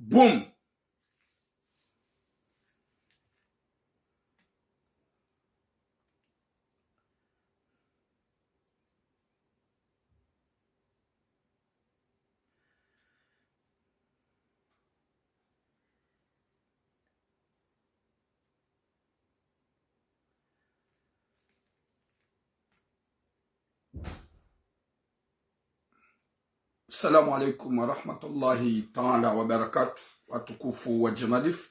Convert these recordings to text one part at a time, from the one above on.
Boom. Assalamu alaikum wa rahmatullahi ta'ala wa barakatuh. Watukufu wa Jamalif.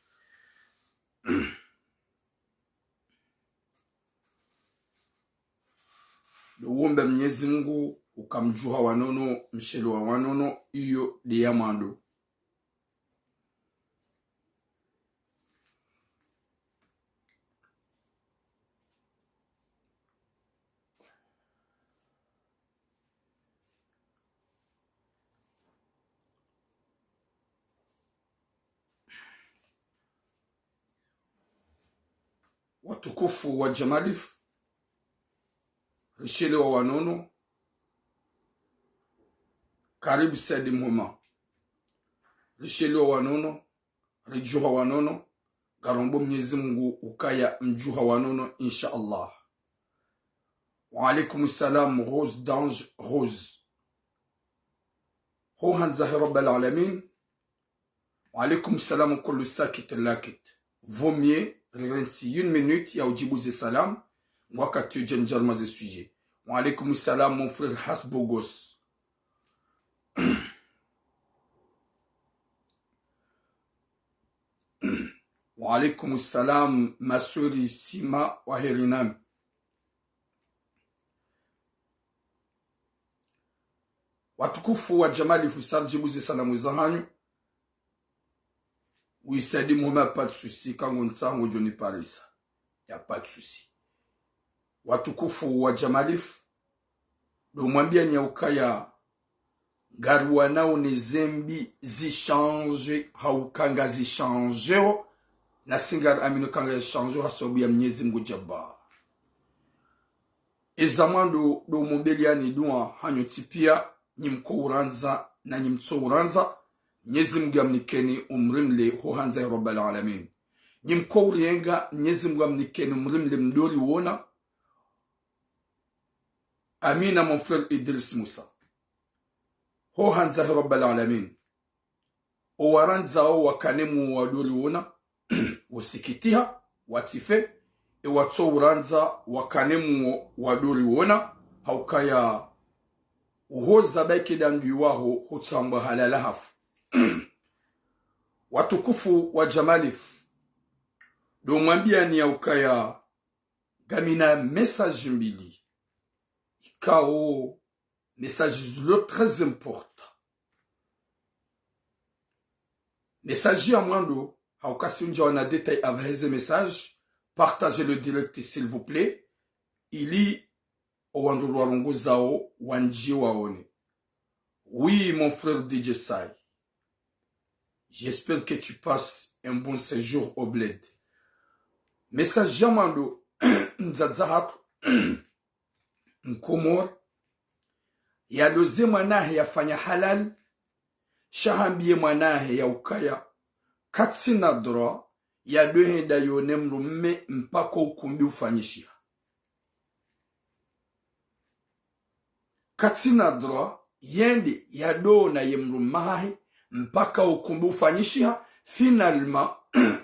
Luombe Mwenyezi Mungu ukamjua wanono mshelo wa wanono iyo diamando. Watukufu wa Jamalif, mshelo wa wanono, karibu Saidi Mwema. Mshelo wa wanono, rijua wanono, garombo Mwenyezi Mungu ukaya mjua wanono insha Allah. Wa alaikum salam Rose d'Ange Rose. Ho hanzahi Rabbal Alamin. Wa alaikum salam kullu sakit lakit. Vaut mieux 21 minutes ya ujibuze salam wakati ujenjar maze sujet. Wa alaikum salam mon frère Hasbogos. Wa alaikum salam ma sœur Sima wa Herinam. Watukufu wa Jamalif usarjibuze salamu za hanyu. Oui, Saidi Mwema, pas de souci. Quand on s'en Johnny Paris, y a pas de souci. Watukufu wa Jamalif, do mwambia nyaukaya garuana unezembi zichange haukanga zichange na singar amino kanga zichange hasobi ya Mwenyezi Mungu Jabbar. Ezamando do mombeliani duwa hanyo tipia nyimko uranza na nyimtso uranza Mwenyezi Mungu amnikeni umrimle hohanza ya Rabbal Alamin. Nyimko urienga Mwenyezi Mungu amnikeni umrimle mdori wona. Amina mon frère Idris Musa. Hohanza ya Rabbal Alamin. Owaranza o wakanemu wadori wona. Wasikitiha, watife. E watso uranza wakanemu wadori wona. Haukaya uhoza baiki danduiwaho hutsamba halala hafu. Watukufu wa Jamalif, do mwambia ni ya ukaya gamina message mbili. Ikao message zlo très important. Message ya mwando, haukasi unja wana détail avec ce message, partagez le direct s'il vous plaît. Ili owanduru warongo zao wanji waone. Oui mon frère DJ Sai. J'espère que tu passes un bon séjour au bled. Message jamando nzazahat nkomor ya loze mwanahe ya fanya halal shahambie mwanahe ya ukaya katsina dra ya dohenda yone mrumme mpako ukumbi ufanyishia. Katsina dra yende ya do na yemrumahe mpaka ukumbi ufanyishia finalement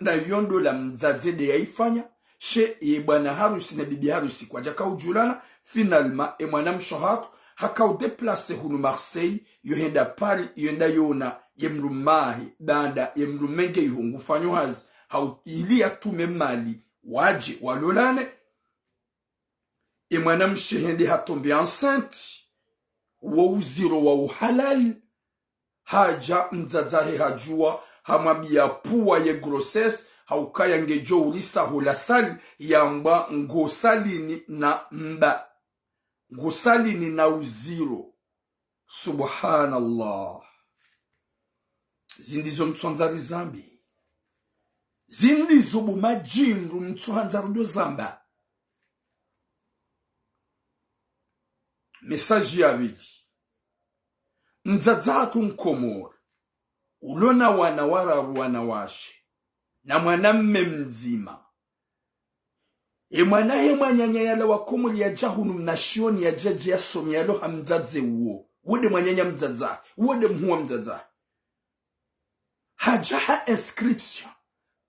na yondo la mzazede ya ifanya she yebwana harusi na bibi harusi kwa jaka ujulana finalement mwana mshohatu haka udeplace hunu Marseille yohenda Paris yenda yona yemrumahi danda yemrumenge yuhungu fanyo hazi hau ili atume mali waje walolane mwana mshehende hatombe enceinte wa uziro wa uhalal haja mzazahe hajua hamabia puwa ye grossesse haukaya ngejo ulisa hulasali yamba ngosalini na mba ngosalini na uziro. Subhanallah. Zindizo mtswanzari zambi, zindizo bumajindu mtswanzari do zamba. Message ya vidi mzazatu mkomor ulona wanawara wanawashe na mwanamme mzima mwanahe mwanyanya yala wakumuli ya jahunu mnashioni ya jeje ya somi yalo hamzaze uo wode mwanyanya mzaza wode mhuwa mzaza hajaha inscription.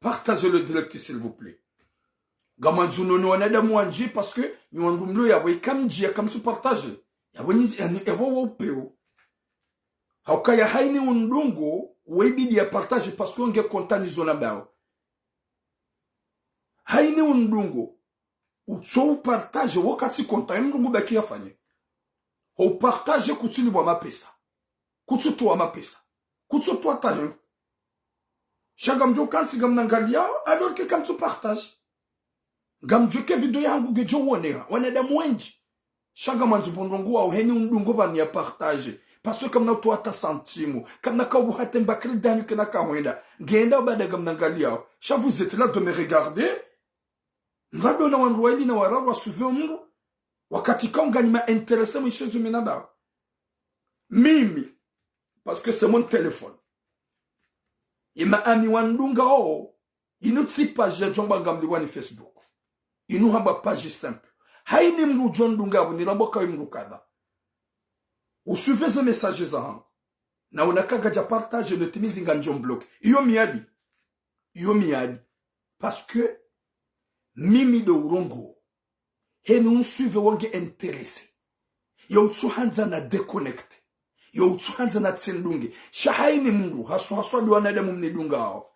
Partagez le direct s'il vous plaît. Gamanzuno no wanadamu wanji parce que ni wandumlo ya we kamji ya kamsu partage ya wani ya wo peo haukaya haini undungo webidi ya partage parce que onge kontani zona bao haini undungo utso partage wakati kontani ndungo baki yafanye ho partage kutuli bwa mapesa kututoa mapesa kututoa talent shagamjo kanti gamnangalia alors que kamsu partage gamjo ke video yangu gejo wonera wanadamu wengi shagamanzu bondongo au heni undungo bani ya partage parce que comme na to ata sentimo comme na ka bu hatem bakri dani que na ka wenda ngenda bada gamnangalia cha vous êtes là de me regarder ngado na wanroidi na warawa suvenmu wakati kanga ni ma intéressé mo chez menaba mimi parce que c'est mon téléphone ima ami wandunga o inuti page jomba ngamli wani Facebook inu hamba page simple haini mru jondunga bu nilamboka mru kadha usuive ze messages za na unakaga ja partage le timizi nganjom block iyo miadi parce que mimi do urongo henu suive wange intéressé yo tsuhanza na déconnecte yo tsuhanza na tsendunge shahaini mru haswa do wanadamu mnidunga hao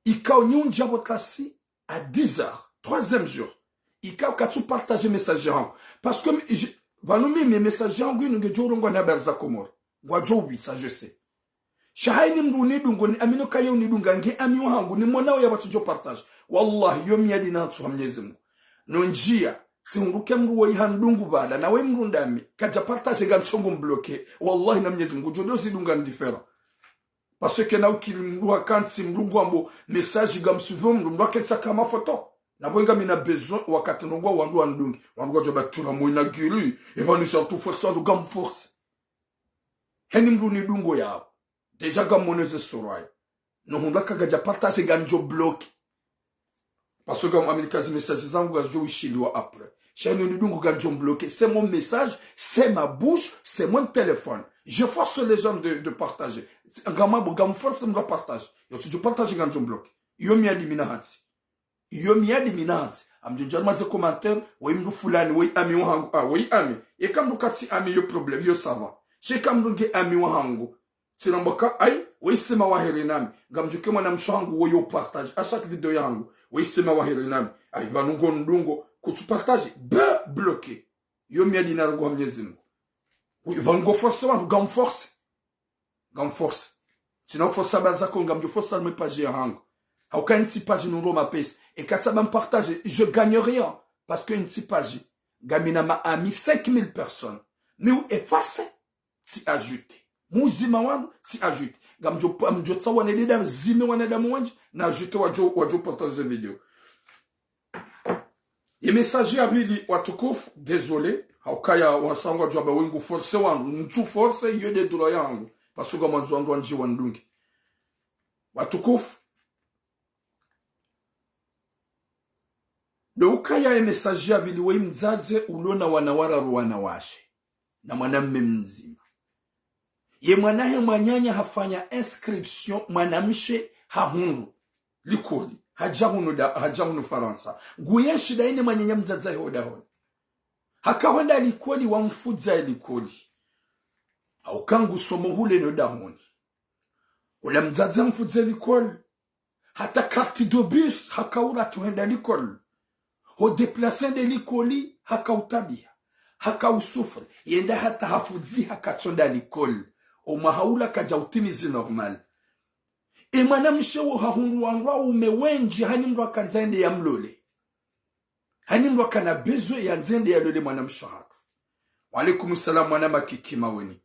ikao nyunja botasi à 10h 3e jour ikao katsu partager message parce que vanumi mes messages yangu nge jorongo na berza komor ngwa jowi ça je sais shahaini mru ni dungo ni amino kayo ni dunga nge ami wangu ni monao ya watu jo partage wallahi yomi yadi na tsu Mwenyezi Mungu nonjia singuruke mru wa handungu bada na we mru ndami kaja partage ga ntsongo mbloke wallahi na Mwenyezi Mungu jodo si dunga ndifera parce que na ukili mru akanti mru ambo message ga msuvu mru aketsa kama photo na bonga mina besoin wakati nongwa wandu andungi wandu jo batura moina giri evanu chantu força do gam force heni mru ni dungo yao déjà ga moneze soraya no hunda kaga partage ga njo block parce que comme américain ces messages zangu ga jo ishiliwa après chaîne ni dungo ga njo bloqué c'est mon message c'est ma bouche c'est mon téléphone je force les gens de partager ngama bo gam force me partage yo tu partage ga njo bloqué yo mi adimina hati yo miadi minanzi amjinjarma ze commentaire we mdu fulani we ami wangu we ami e kamdu kati ami yo problem yo sava she kamdu nge ami wangu sinamboka ai we sema waheri nami gamjuke mwana mshangu we yo partage à chaque vidéo yangu we sema waheri nami ai banungo ndungo kutu partage bloqué yo miadi na rugo Mwenyezi Mungu we vango force wangu gam force sinon force banza ko gamju force me page yangu aucun petit page nous ma pèse et quand ça me partage je gagne rien parce que une petite page gamina m'a ami 5000 personnes mais où effacer si ajouter muzima wangu si ajouter gamjo tsa wane dida zime wane da mwanji na ajouter wajo partage vidéo et message abili watukufu désolé haukaya wasangwa jwa wingu force wangu mtu force yode dura yangu parce que gamanzo wangu wanji wandungi watukufu Ukaya ya message ya biliwe mzaze ulona wanawara wanawashe na mwanamme mzima ye mwanahe mwanyanya hafanya inscription mwanamshe hahundu likoli hajahunu Faransa guye shida ine mwanyanya mzaze hoda hakawenda likoli wa mfudza likoli au kangu somo hule no dahoni ula mzaze mfudza likoli hata carte de bus hakawura tuenda likoli ho déplacer de likoli hakautabia hakausufre yenda hata hafudzi hakatsonda likoli o mahaula kaja utimizi normal e mwanamshe wo hahungu wangu umewenji hani mtu akanzende ya mlole hani mtu akana bezo ya nzende ya lole mwanamshe hako wa alaikum salam mwanama kikima weni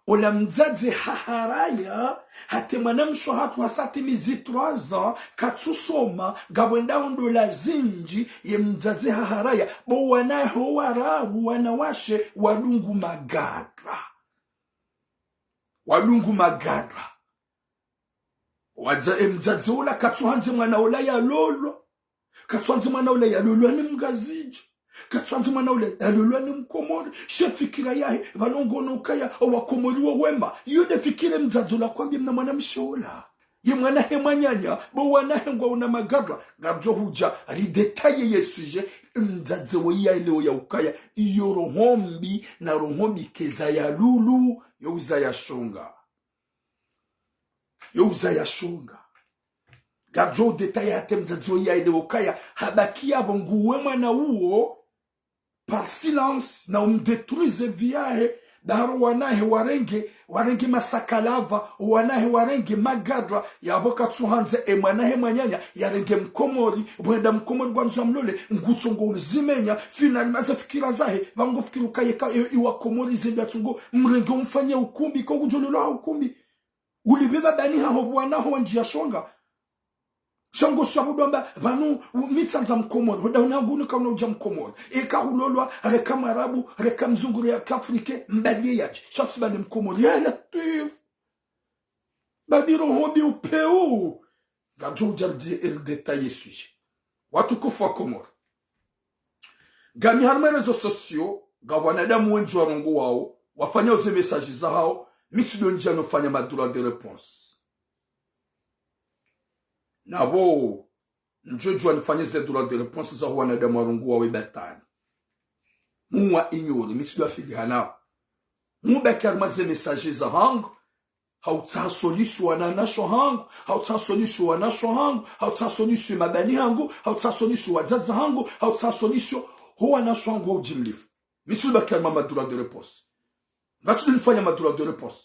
ola mzaze haharaya hate mwanamsho hatu hasati mizi 3 ans katsusoma gabwenda undo la zinji ye mzaze haharaya bo wanaho warabu wanawashe wadungu magadra Wadza mzazola katwanze mwana ola ya lolo. Katwanze mwana ola ya lolo ni mgaziji. Katwanze mwana ola ya lolo ni mkomori. Shefikira yahe vanongono kaya wakomori wa wema. Yude fikire mzazola kwambia mna mwana mshola. Ye mwana he manyanya bo wana he ngwa una magadra ngabjo huja ali detaye ye suje mzaze ya ile ya ukaya iyo rohombi na rohombi keza ya lulu youza ya shonga gabjo detaye ate mzaze ya ile ukaya habakia bonguwe mwana uo par silence na umdetruize viahe daro wanahe warenge masakalava wanahe warenge magadra yaboka tsuhanze mwanahe manyanya yarenge mkomori bwenda mkomori kwa mzamlole ngutsongo zimenya finali maza fikira zahe bango fikiru kayeka iwa komori zembya tsungo mrenge umfanye ukumbi kongu jololo ukumbi ulibeba bani haho bwanaho wanjia shonga Shango sabudomba vanu mitsanza mkomori hoda unangunu kauna uja mkomori eka ulolwa reka marabu reka mzunguri ya kafrike mbadie yaji shatsi bade mkomori ya latif badiro hobi upeo gajo ujardi el detaye suje watu kufwa komori gami harma rezo sosio gawanadamu wenju wa rungu wao wafanya uze mesaji za hao mitsido njia nufanya madura de réponse Nabo njojwa nifanye ze droit de réponse za huwa na damarungu wa webetani. Muwa inyori, misido afili hanao. Mubekar maze mesaje za hangu, hauta solisu wananasho hangu, hauta solisu wanasho hangu, hauta solisu mabani hangu, hauta solisu wazaza hangu, hauta solisu huwa nasho hangu wa ujimlifu. Misido bekar mama droit de réponse. Ngatido nifanye ma droit de réponse.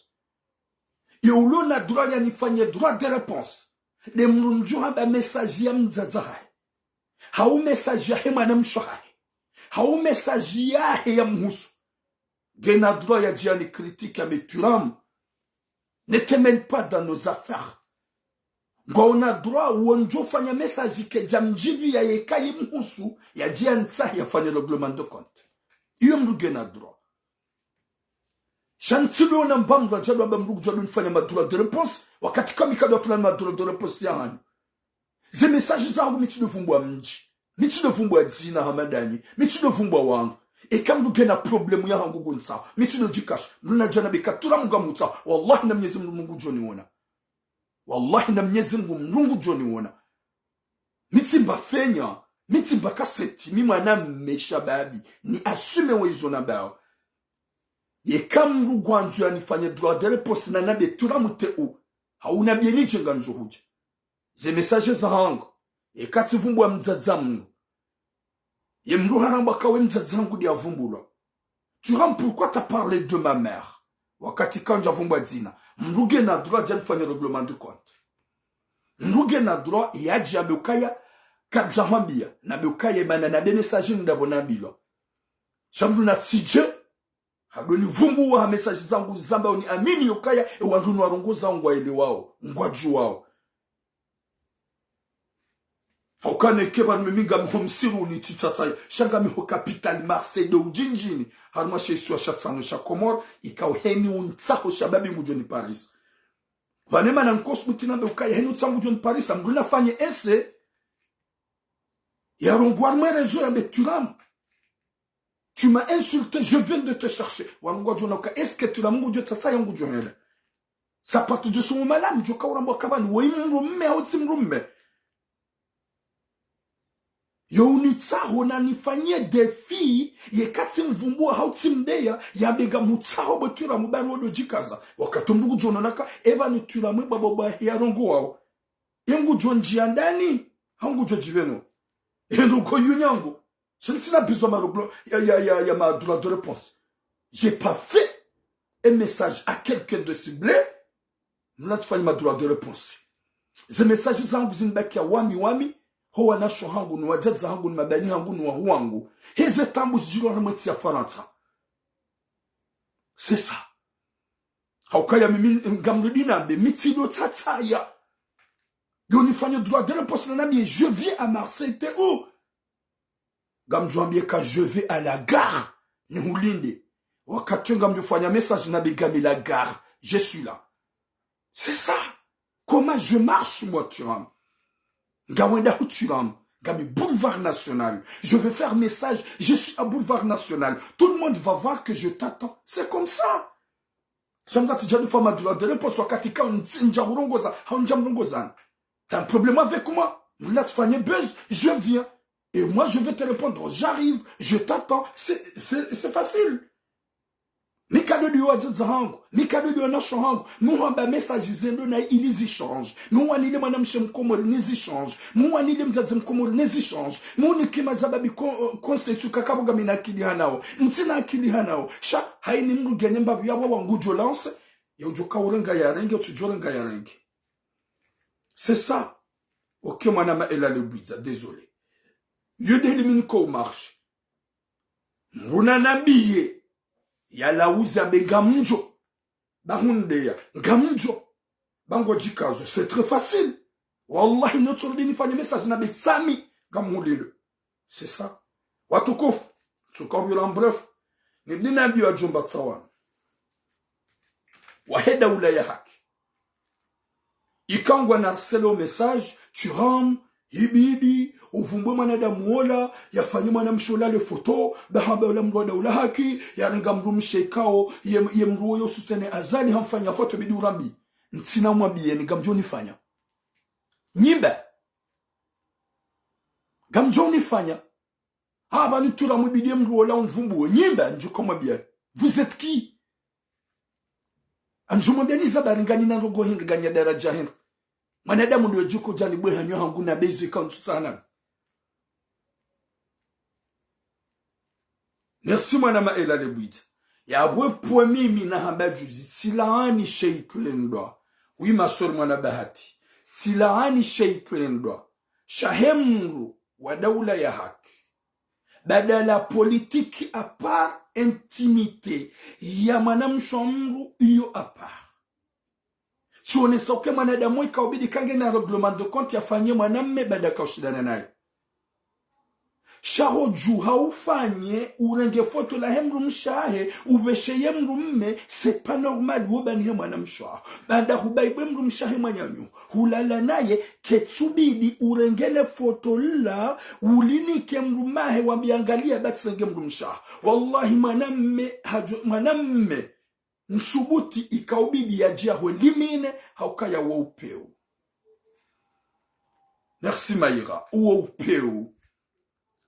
Iulo na droit ya nifanye droit de réponse. De mrunju haba mesaji ya mzazahai. Hau mesaji ya hema na mshohai. Hau mesaji ya ya mhusu. Gena droit ya diani critique ya meturam. Ne te mène pas dans nos affaires. Nga ona droit uonjo fanya mesaji ke jamjibi ya yekayi mhusu. Ya diani tsahi ya fanya règlement de compte. Iyo mru gena droit. Shantilo na mbamza jadu amba mrugu jadu nifanya madura de réponse wakati kama ikadwa fulani madura de réponse ya hani ze message zangu mitido fumbwa mji mitido fumbwa zina hamadani mitido fumbwa wangu kama gena problemu ya hangu gunsa mitido jikash mna jana bikatura mga muta wallahi na mnyezi mungu joni wona wallahi na mnyezi mungu joni wona mitimba fenya mitimba kaseti mima na meshababi ni asume wezo na bao ye kamru gwanzu ya nifanye droit de réponse na nabe turamute u hauna bieniche nganjo huja ze message za hango kati vumbwa mdzadzamu ye mru haramba kawe mdzadzangu dia vumbulwa tu ram pourquoi t'as parlé de ma mère wakati kanja vumbwa zina mruge na droit ya nifanye règlement de compte mruge na droit ya jabukaya kajahambia na bukaya mana na be message ndabona bilwa shambu na tije Hagoni vumbu wa message zangu zamba oni amini yokaya wandunu warunguza ngwa ile wao ngwaju wao Haukane keba miminga mhomsiru ni titatai shanga miho capital Marseille do ujinjini harma shesua shatsano shakomor ikauheni untaho shababi mujoni Paris vanema na nkos mutina ukaya heni utsangu joni Paris amguna fanye ese ya rongwa mwerezo ya beturam Tu m'as insulté, je viens de te chercher. Est-ce que tu l'as dit que tu as dit ça part de son moment-là, mais tu as dit que Yonitsa honani fanye defi ye kati mvumbu hautimdeya ya bega mutsaho botura mubani wodo jikaza wakatumbugu jononaka eva nitula mwiba boba ya rongo wao yengu jonjia ndani hangu jojiveno yengu ko yunyangu je n'ai besoin de ma droit de réponse. J'ai pas fait un message à quelqu'un de ciblé. Nous n'avons ma droit de réponse. Ce message, zangu zinbaki ya wami. Hoa na shohangu nuwa jadza hangu mabani hangu nuwa huangu. Heze tambu zijiro na mweti ya Faransa. C'est ça. Haukaya mimi ngamrudina mbe mitido tataya. Yonifanya droit de réponse na nami. Je viens à Marseille, t'es où? Gamjwambie ka je vais à la gare ni hulinde wakati ngamjufanya message na bigami la gare je suis là c'est ça Comment je marche, moi, Turam? Gawenda Turam. Gami boulevard national. Je vais faire message. Je suis à boulevard national. Tout le monde va voir que je t'attends. C'est comme ça. T'as un problème avec moi? Là, tu fais une buzz. Je viens. Et moi, je vais te répondre. J'arrive. Je t'attends. C'est facile. Mikado di wa zangu, mikado di wana shangu, muhamba message zendo na ilizi change. Muwanile mwana mshemkomori nizi change. Muwanile mzazi mkomori nizi change. Muniki mazababi konsetu kakabuga mina akili hanao. Ntina akili hanao. Sha haini mru genye mbabu ya wawa ngujo lance. Ya ujoka urenga ya rengi, utujorenga ya rengi. C'est ça. Ok, mwana ela le buiza, désolé. Yode elimine ko marche. Muna nabiye. Yala uza be gamjo. Bahundeya. Gamjo. Bango jikazo. C'est très facile. Wallahi notre soldat ni fanye message na be tsami. Gamulile. C'est ça. Watukof. Tukof yola bref. Nibdina biyo ajumba tsawan. Waheda ulaya haki. Ikangwa na arselo message. Turam. Hibibi. Uvumbu manada muola, yafanyi mwana mshola le foto, bahamba ula mroda ula haki, yarenga mrumishe kao, ye mruo yo sustene azali hamfanya foto bidi urambi. Ntina mwabie ni gamjo nifanya. Nyimba. Gamjo nifanya. Haba nitura mwibidi mruo la mvumbu. Nyimba, njuko mwabie. Vous êtes qui? Anjo mwabie ni zabari ngani na rogo hinga ganya daraja hinga. Manadamu ndio juko jani bwe hanyo hangu na bezi kantu sana. Merci mwana ela le buit. Ya abwe poemi mina hamba juzi. Tilaani sheiklendwa. Oui ma soeur mwana bahati. Tilaani sheiklendwa. Shahemru wa daula ya haki. Badala politiki apart intimite. Ya manamshamru iyo apart. Tuone soke mwanadamu ikaubidi kange na reglement de compte ya fanye mwanamme badaka ushidana nayo. Shaho juu haufanye urenge foto la hemru mshahe ubeshe yemru mme c'est pas normal wobani he mwana mshahe banda hubaibwe mru mshahe mwanyanyu hulala naye ketsubidi urengele foto la ulinike mru mahe wabiangalia batsenge mru mshahe wallahi mwanamme msubuti ikaubidi ya jiahwe limine haukaya wa upeu. Merci Maïra uwa upeu.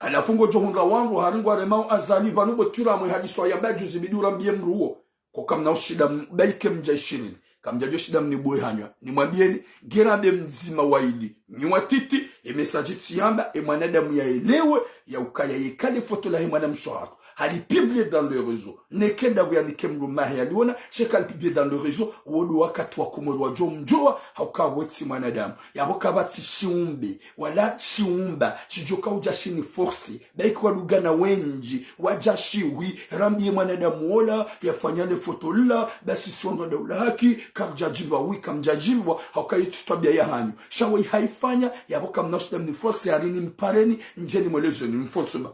Alafungo johunga wangu haringwa remao azali vanubo tura mwe hadiswa ya baju zibidura mbie mruo. Kwa kamna ushida baike mja ishirini. Kamja shida mnibuwe hanywa. Ni mwambieni gerabe mzima waili. Nyua titi emesajiti yamba mwanadamu ya elewe ya ukaya yekale foto la mwana mshohako. Hali publié dans le réseau. Nekenda wya nikemru mahi aliona. Sheka publié dans le réseau. Wodu wakati wakumuru wa jomjoa. Hauka weti mwanadamu. Ya waka bati shiumbe. Wala shiumba. Shijoka ujashini force. Baiki wadugana wenji. Wajashiwi. Rambiye mwanadamu ola. Yafanyane foto la. Basi sondo da ula haki. Kamjajibwa wi kamjajibwa. Hauka yetu tabia ya hanyu. Shawe haifanya. Ya waka mnoshidam ni force. Yarini mpareni. Njeni mwelezo ni mforce ba.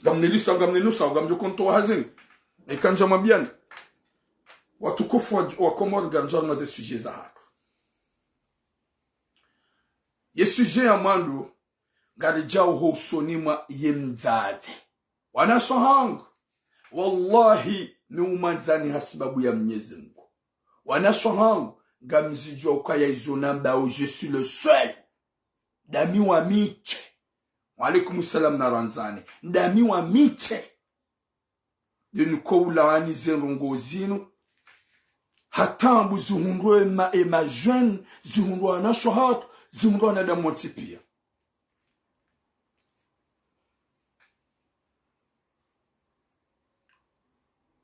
Gamne lista gamne nusa gamjo konto hazini ekanja mabiani watukufu wa Komoro gamjo na ze sujet za hako ye sujet ya mwandu garija uho sonima yemzaze wanasho hangu wallahi ni umanzani hasibabu ya Mwenyezi Mungu wanasho hangu gamzijwa ukaya izo namba au je suis le seul dami wa miche. Walaikum salam na ranzani. Ndami wa miche. Denu koulani zenrongo zinu. Hatambu zuhundro ema jeune. Zuhundro na shohat. Zuhundro na damonti pia.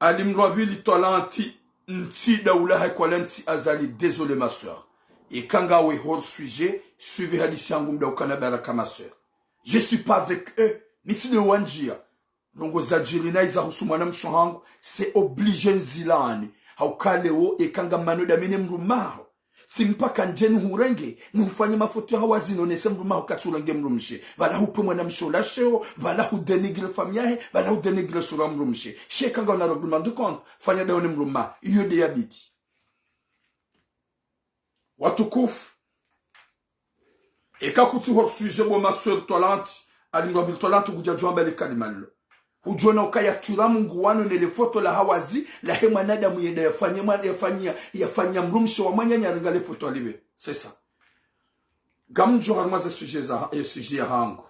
Alimrwabili tolanti. Nti daoula haikwalanti azali. Désolé ma soeur. Et kangawe hors sujet. Suivez hadisi yangu mda ukanabara kama soeur. Je suis pas avec eux. Nitine wanjia. Longo zajirina iza husumana mshohangu. C'est obligé nzilani. Haukaleo ekanga manoda mene mrumaho. Simpaka njeni hurenge. Nufanye mafoto ya hawazino nese mrumaho katulenge mrumshe. Vala hupe mwana mshola sheo. Vala hu denigre famiahe. Vala hu denigre sura mrumshe. Shekanga wana reglement de compte. Fanya daone mrumaho. Iyo de yabiti. watukufu ekakuti ho sujet bo ma sœur tolante alingwa bil tolante kujajwa mbele kalimalo hujona ukaya tura Mungu wano nele foto la hawazi la hema nada muyenda yafanya mrumsho wa mwanya regale foto alibe c'est ça gamjo harmaza sujet hangu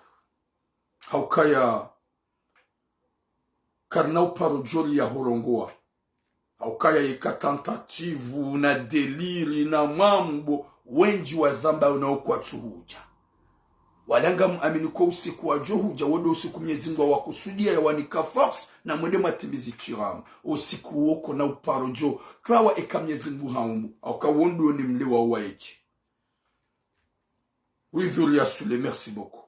haukaya karna uparo joli ya horongoa haukaya ika tentativu na deliri na mambo wenji wa zamba unaokwa tsuhuja walanga muamini kwa usiku wa johuja wodo usiku Mwenyezi Mungu wa kusudia ya wanika force na mwede matimizi chiramu usiku woko na uparo jo trawa eka Mwenyezi Mungu haumbu auka wondo ni mlewa waeche. Oui Julia Sule, merci beaucoup.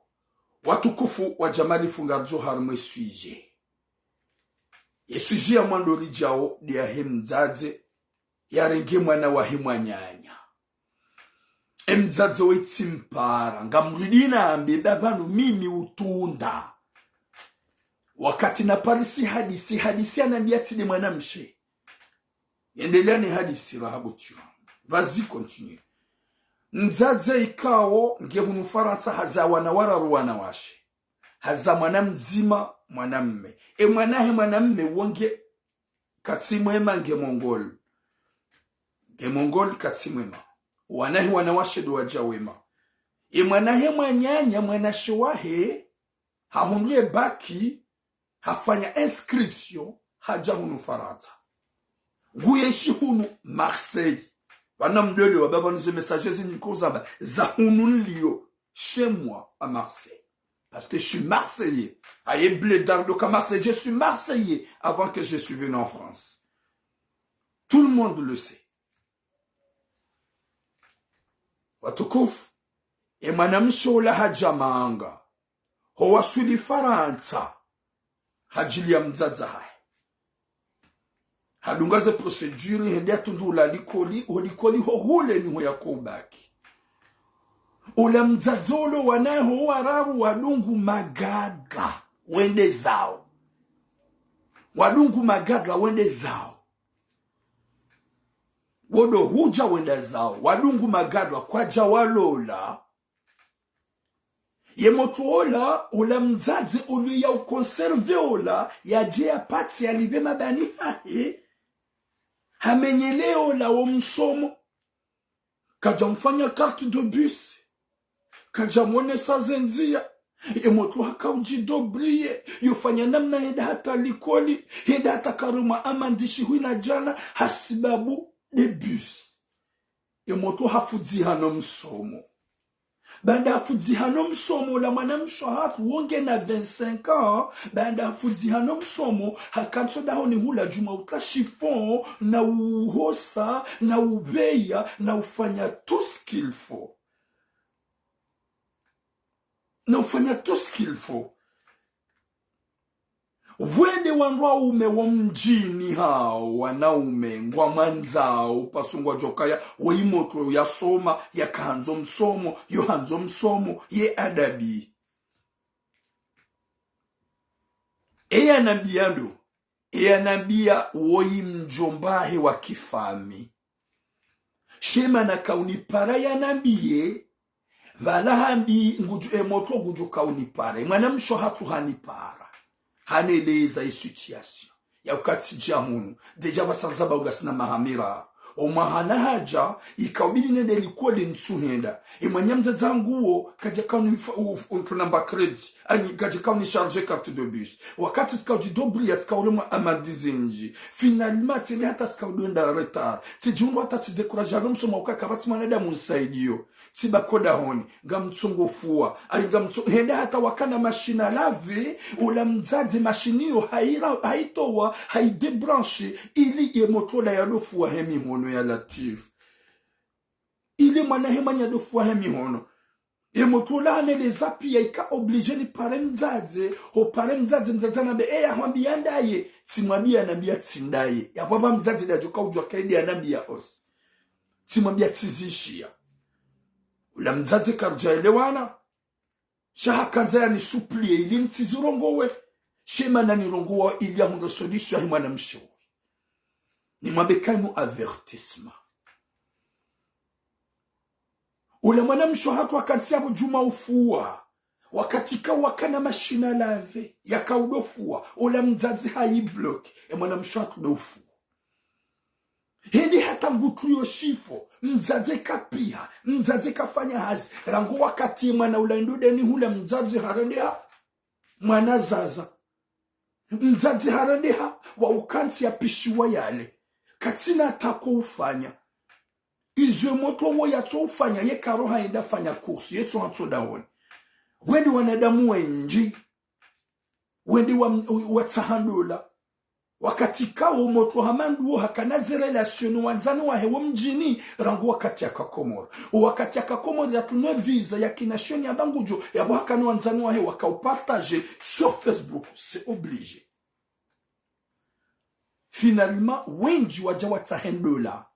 Watukufu wa jamali fungarjo harmwe suije yesuji ya mwandori jao dia hemzaze ya renge mwana wa himwanyanya emzaze wetimpara ngamridina ambida banu mimi utunda wakati na parisi hadisi anambia tide mwana mshe endelea ni hadisi rahabu tua vas-y continue mzaze ikao ngehunu Faransa haza wanawara ruwana washe haza mwana mzima mwanamme mwanamme wonge katsimwema nge mongol katsimwema wanahi wanawashe do wajawema mwanahe mwanyanya mwanashiwahe hahunduye baki hafanya inscription haja hunu Faransa nguyeshi hunu Marseille wana mdole wa baba nizo messages zinikoza za hunu nlio chez moi à Marseille. Parce que je suis Marseillais. Aïe blé d'ardo comme Marseille. Je suis Marseillais avant que je suis venu en France. Tout le monde le sait. Watukufu. E manamsho la hajamanga. Howasuli Faransa. Hajili ya mzaza hai. Hadungaze procedure hende atundu la likoli. Ho hule ni ho yakobaki. Ula mzadzolo wanaho wararu wadungu magaga wende zao. Wadungu magaga wende zao. Wodo huja wende zao. Wadungu magaga kwa jawalola. Yemotuola ula mzadzi ulu ya ukonserve ola ya jea pati ya libe mabani hae. Hamenyeleo la omsomo. Kaja mfanya carte de bus. Kaja mwone sa zenzia. Yemotu haka ujidobriye. Yufanya namna heda hata likoli. Heda hata karuma amandishi huina jana. Hasibabu de bus. Yemotu hafudihano msomo. Banda hafudihano msomo. La manamsho hatu wonge na 25 ans. Banda hafudihano msomo. Hakanso da honi hula juma uta chiffon. Na uhosa. Na ubeya. Na ufanya tout ce qu'il faut. Na ufanya tout ce qu'il faut. Wende wanwa ume wa mjini hao wanaume ngwa manzao pasungwa jokaya waimoto ya soma ya kanzo msomo yo hanzo msomo ye adabi eya nabiando eya nabia woi mjombahe wa kifami shema na kauni para ya nabie vala handi nguju emoto guju kauni para mwana msho hatu hani para haneleza situation ya ukati jamunu deja basanzaba ugasina mahamira omahana haja ikawbili nende likole ntsuhenda imanyamza zanguo kaja kauni untunamba credit ani kaja kauni charger carte de bus wakati skauji dobri ya skaulema amadizinji finalement tele hata skaudenda retard tijungu hata tidekuraja msoma ukakabati manada musaidio tiba koda honi gamtsungo fuwa ay henda hata wakana machine lave ula mzazi machine haitowa haidebranche ili yemotola ya dofuwa hemi hono ya latif ili mwana hemanya dofuwa hemi hono yemotola ane les api ya ika oblige ni pare mzazi ho pare mzazi na be ya hwambia ndaye simwambia nabia tsindaye ya baba mzazi da joka ujwa kaidi ya nabia os simwambia tizishia ula mzazi karjaelewana shaha kanza ni suplie ili mtizirongowe shema na nirongowa ili ya hundo solution ya mwana mshauri ni mwabekanu avertissement ule mwanamsho hatu wakati yabo juma ufua wakatika wakana mashina lave yakaudofua ule mzazi hayi block mwanamsho hatu dofua hindi hata ngutuyo shifo mzazi kapia mzazi kafanya hazi rangu wakati mwana ulaindude ni hule mzazi harendeha mwana zaza mzazi harendeha wa ukansi ya pishiwa yale katina atako ufanya izwe moto wo yato ufanya ye karo haenda fanya kursu yetu hanto daoni wendi wanadamu wenji wendi watahandula wakati kao moto hamandu hakanaze relation wanzani wa hewa mjini rangu wakati ya kakomoro wakati ya kakomoro ya tunwe visa ya kinashoni ya bangujo ya wakani wanzani wa hewa kaupartage sur Facebook c'est obligé finalement wenji waja watahendola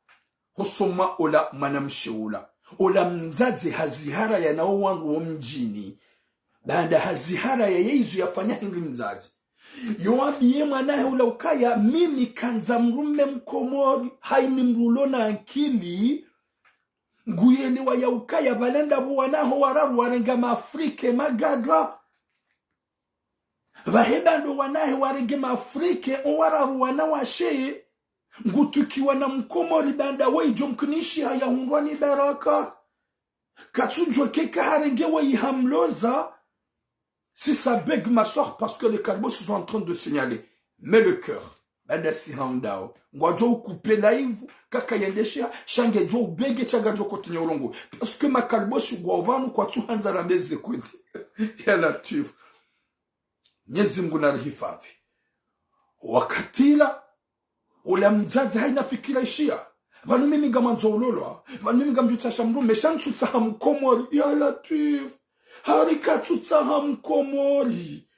hosoma ola manamsheula ola mzazi hazihara ya nao wangu wa mjini baada hazihara ya yezu yafanya hingi mzazi yowabiye mwanahe ula ukaya mimi kanza mrume mkomori haini mrulo na akili nguyelewa ya ukaya balenda buwanaho wararu warenga maafrike magadra vahebando wanahe warenge maafrike wararu wanawashe ngutukiwa na mkomori banda wejo mkunishi haya hundwani baraka katujwe keka harenge wa ihamloza. Si ça bègue ma soeur parce que les carbos sont en train de signaler. Mais le cœur, banda si handao. Ngwajo couper live, kaka yendeshia, shange jo bege chaga jo continue olongo. Parce que ma carbos ngwabanu kwa tu hanza rambeze kwenti. Ya latif. Nyezi Mungu na rihifadhi. Wakatila ula mzazi haina fikira ishia. Vanu mimi gamanzo ulolo. Vanu mimi gamjutasha mru meshantu tsaha mkomori. Ya latif. Harika tutsaha mkomori.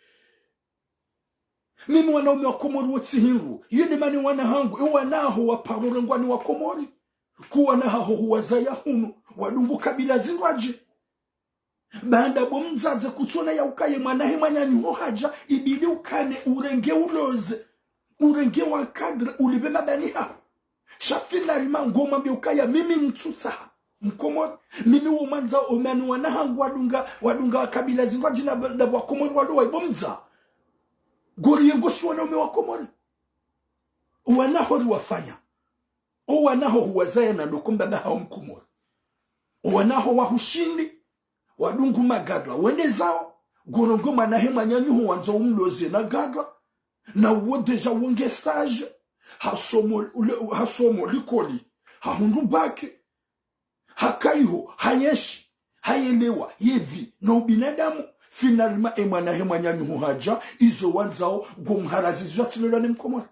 Mimi wanaume wa komori wote hingu. Yene mani wanahangu. Wanaho wa parore ngwani wa komori. Kuwa na haho huwazaya hunu. Wadungu kabila zinwaji. Banda bo mzaze kutona ya ukaye mwanahe manyani hohaja. Ibili ukane urenge uloze. Urenge wakadre ulibe mabaniha. Shafila alima ngoma mbi ukaya mimi ntutsaha mkomori. Mimi umanza omanu wanahangu wadunga kabila zinwaji na wakomori wadowa ibomza. Gori yengosu wanaume wa komori. Wanaho wafanya. Wanaho huwazaya na ndokumba baha mkomori. Wanaho wahushindi. Wadungu magadla. Wende zao. Gorongoma na hema nyanyuhu wanza umloze na gadla. Na uwo deja wonge stage. Hasomo likoli. Hahundu bake. Hakaiho. Hayeshi. Hayelewa. Yevi. Na ubinadamu. Finalement, emana hema nyanyuhu haja, izo wanzao, gomharazi zotilola ni mkomori.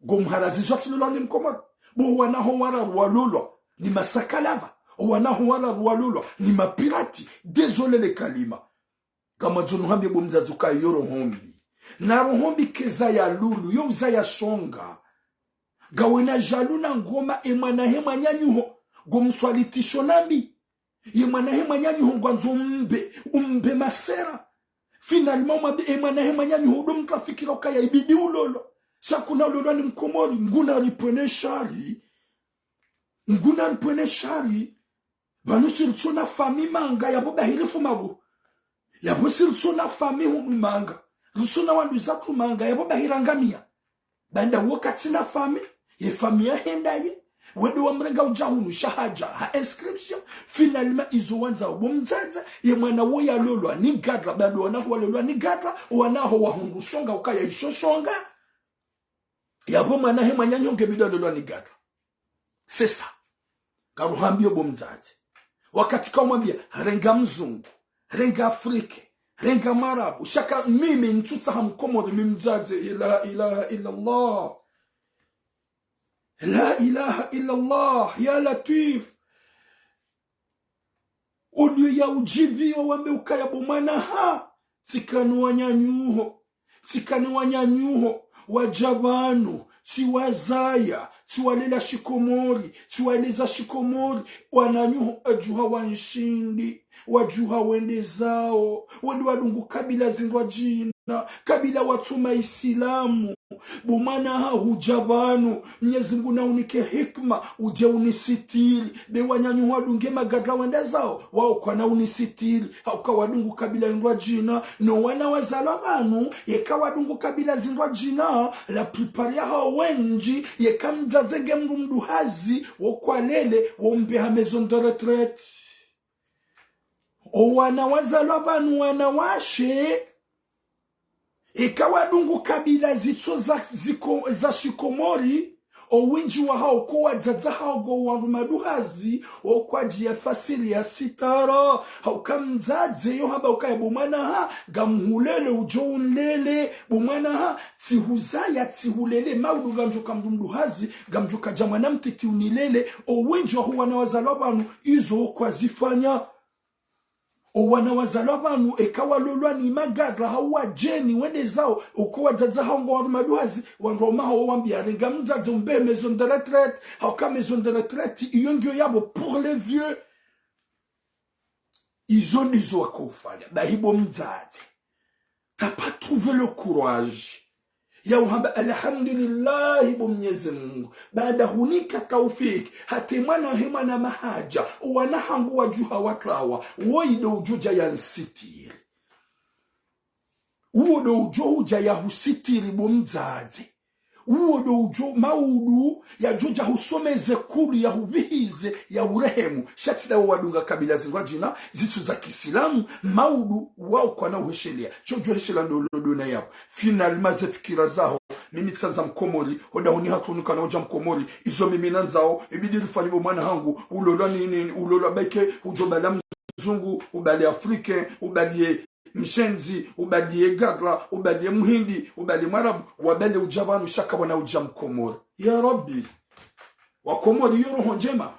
Gomharazi zotilola ni mkomori. Bo wanaho wara rualolo, ni masakalava. Wanaho wara rualolo, ni mapirati. Désolé le kalima. Kama zonu hambi bomzazuka yoro hombi. Na rohombi keza ya lulu, yo uza ya shonga. Gawena jaluna ngoma emana hema nyanyuhu, gomswalitisho nambi. Yemanahe manyanyi hongwanzo umbe masera. Finalement emanahe manyanyi hodum trafikira ukaya ibidi ulolo. Shakuna ulolo ni mkomori. Nguna ripwene shari. Banu siritsona fami manga. Yabo bahirifu mabu. Yabo siritsona fami manga. Ritsona wandu zatu manga. Yabo bahirangamia. Banda wakati na fami. Ye fami ya hendaye. Wedo wamrenga ujahunu shahaja ha inscription finalement izo wanza bomzaza ye mwana wo ya lolwa ni gadla bado wanaho walolwa ni gadla wanaho wahungu shonga ukaya ishoshonga yabo mwana he manyanyonge bidololwa ni gadla. C'est ça. Karuhambio bomzaza wakati kamwambia renga mzungu renga afrike renga marabu shaka mimi ntutsa hamkomori mimzaze ila Allah. La ilaha illallah, ya latif. Odiyo ya ujivio wambe ukaya bomana ha. Tikani wanyanyuho, wajabanu, tiwazaya, tiwalela shikomori, tiwaleza shikomori, wananyuho ajuha wanshindi, wajuha wende zao, wadu wadungu kabila zindwa jina, kabila watuma isilamu, bumana ha hujabanu Mwenyezi Mungu na unike hikma uje unisitiri be wanyanyu wadunge magadla wenda zao wao kwa na unisitiri hauka wadungu kabila indwa jina no wana wazalwa banu yeka wadungu kabila zindwa jina la prepare hao wenji yeka mzazege mduhazi wokwa lele wombe ha maison de retraite o wana wazalwa banu wana washe ikawadungu kabila zitso za shikomori o winji wa hao kwa dzaza hao go wa maduhazi o kwa jia fasili ya sitara hao kamzaze yo haba ukaye bumana ha gamhulele ujounlele bumana ha tihuzaya tihulele maudu gamjo kamdumduhazi gamjo kajamana mtiti unilele o winji wa huwa na wazalobanu izo kwa zifanya o wana wazalwa banu ekawa lolwa ni magadra hawa jeni wende zao ukuwa dzaza hao ngo maduhazi wangoma hao wambia renga mzaze umbe maison de retraite hauka maison de retraite iyongyo yabo pour les vieux izo nizo wakufanya bahibo mzaze t'as pas trouvé le courage ya uhamba alhamdulillah ibo Mwenyezi Mungu baada hunika taufiki hatimana himana mahaja wana hangu wajuha waklawa woido ujuja ya nsitiri uodo ujuja ya husitiri bomzaze uodo ujo maudu ya juja husomeze kuru ya hubihize ya urehemu shatida wadunga kabila zingwa jina zitu za kisilamu maudu wao kwa na uheshelia chojo heshela ndo na yao finalement ze fikira zao mimi tsanza mkomori oda huni hatunuka na oja mkomori izo mimi nanzao ibidi nifanyibo mwana hangu ulola nini ulola beke ujobala mzungu ubali afrike ubali mshenzi ubali gadra ubali muhindi ubali marabu wabele ujabanu shaka wana uja mkomori ya rabbi wakomori yoro njema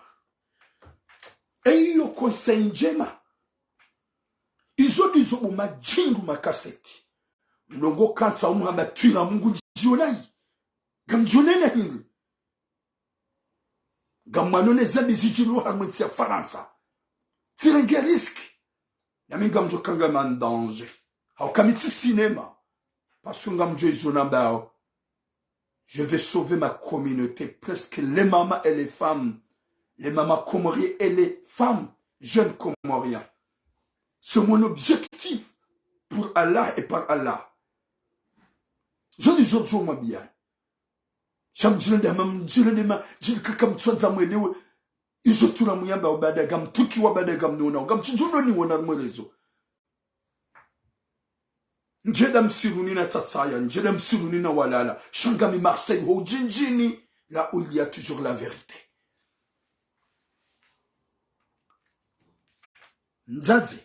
eyo conseil njema izo dizo umajingu makaseti mlongo kansa umuhamba twila mungu jionai gamjonene hindu gamwanone zabi zijilu harmenti ya Faransa tirenge riski yami gamjo kanga man danger hau kamiti cinéma parce que gamjo izonambao je vais sauver ma communauté presque les mamas et les femmes les mamas comoriens et les femmes jeunes comoriens c'est mon objectif pour Allah et par Allah. Je dis autre chose, bien. Chamjilende mamjilende ma jilkakam tsanza mwelewe izo tula muyamba obada gam tuki wabada gam nona gam tujuno ni wona mwerezo. Njeda msiruni na tatsaya, njeda msiruni na walala. Shangami Marseille ho jinjini là où il y a toujours la vérité. Nzazi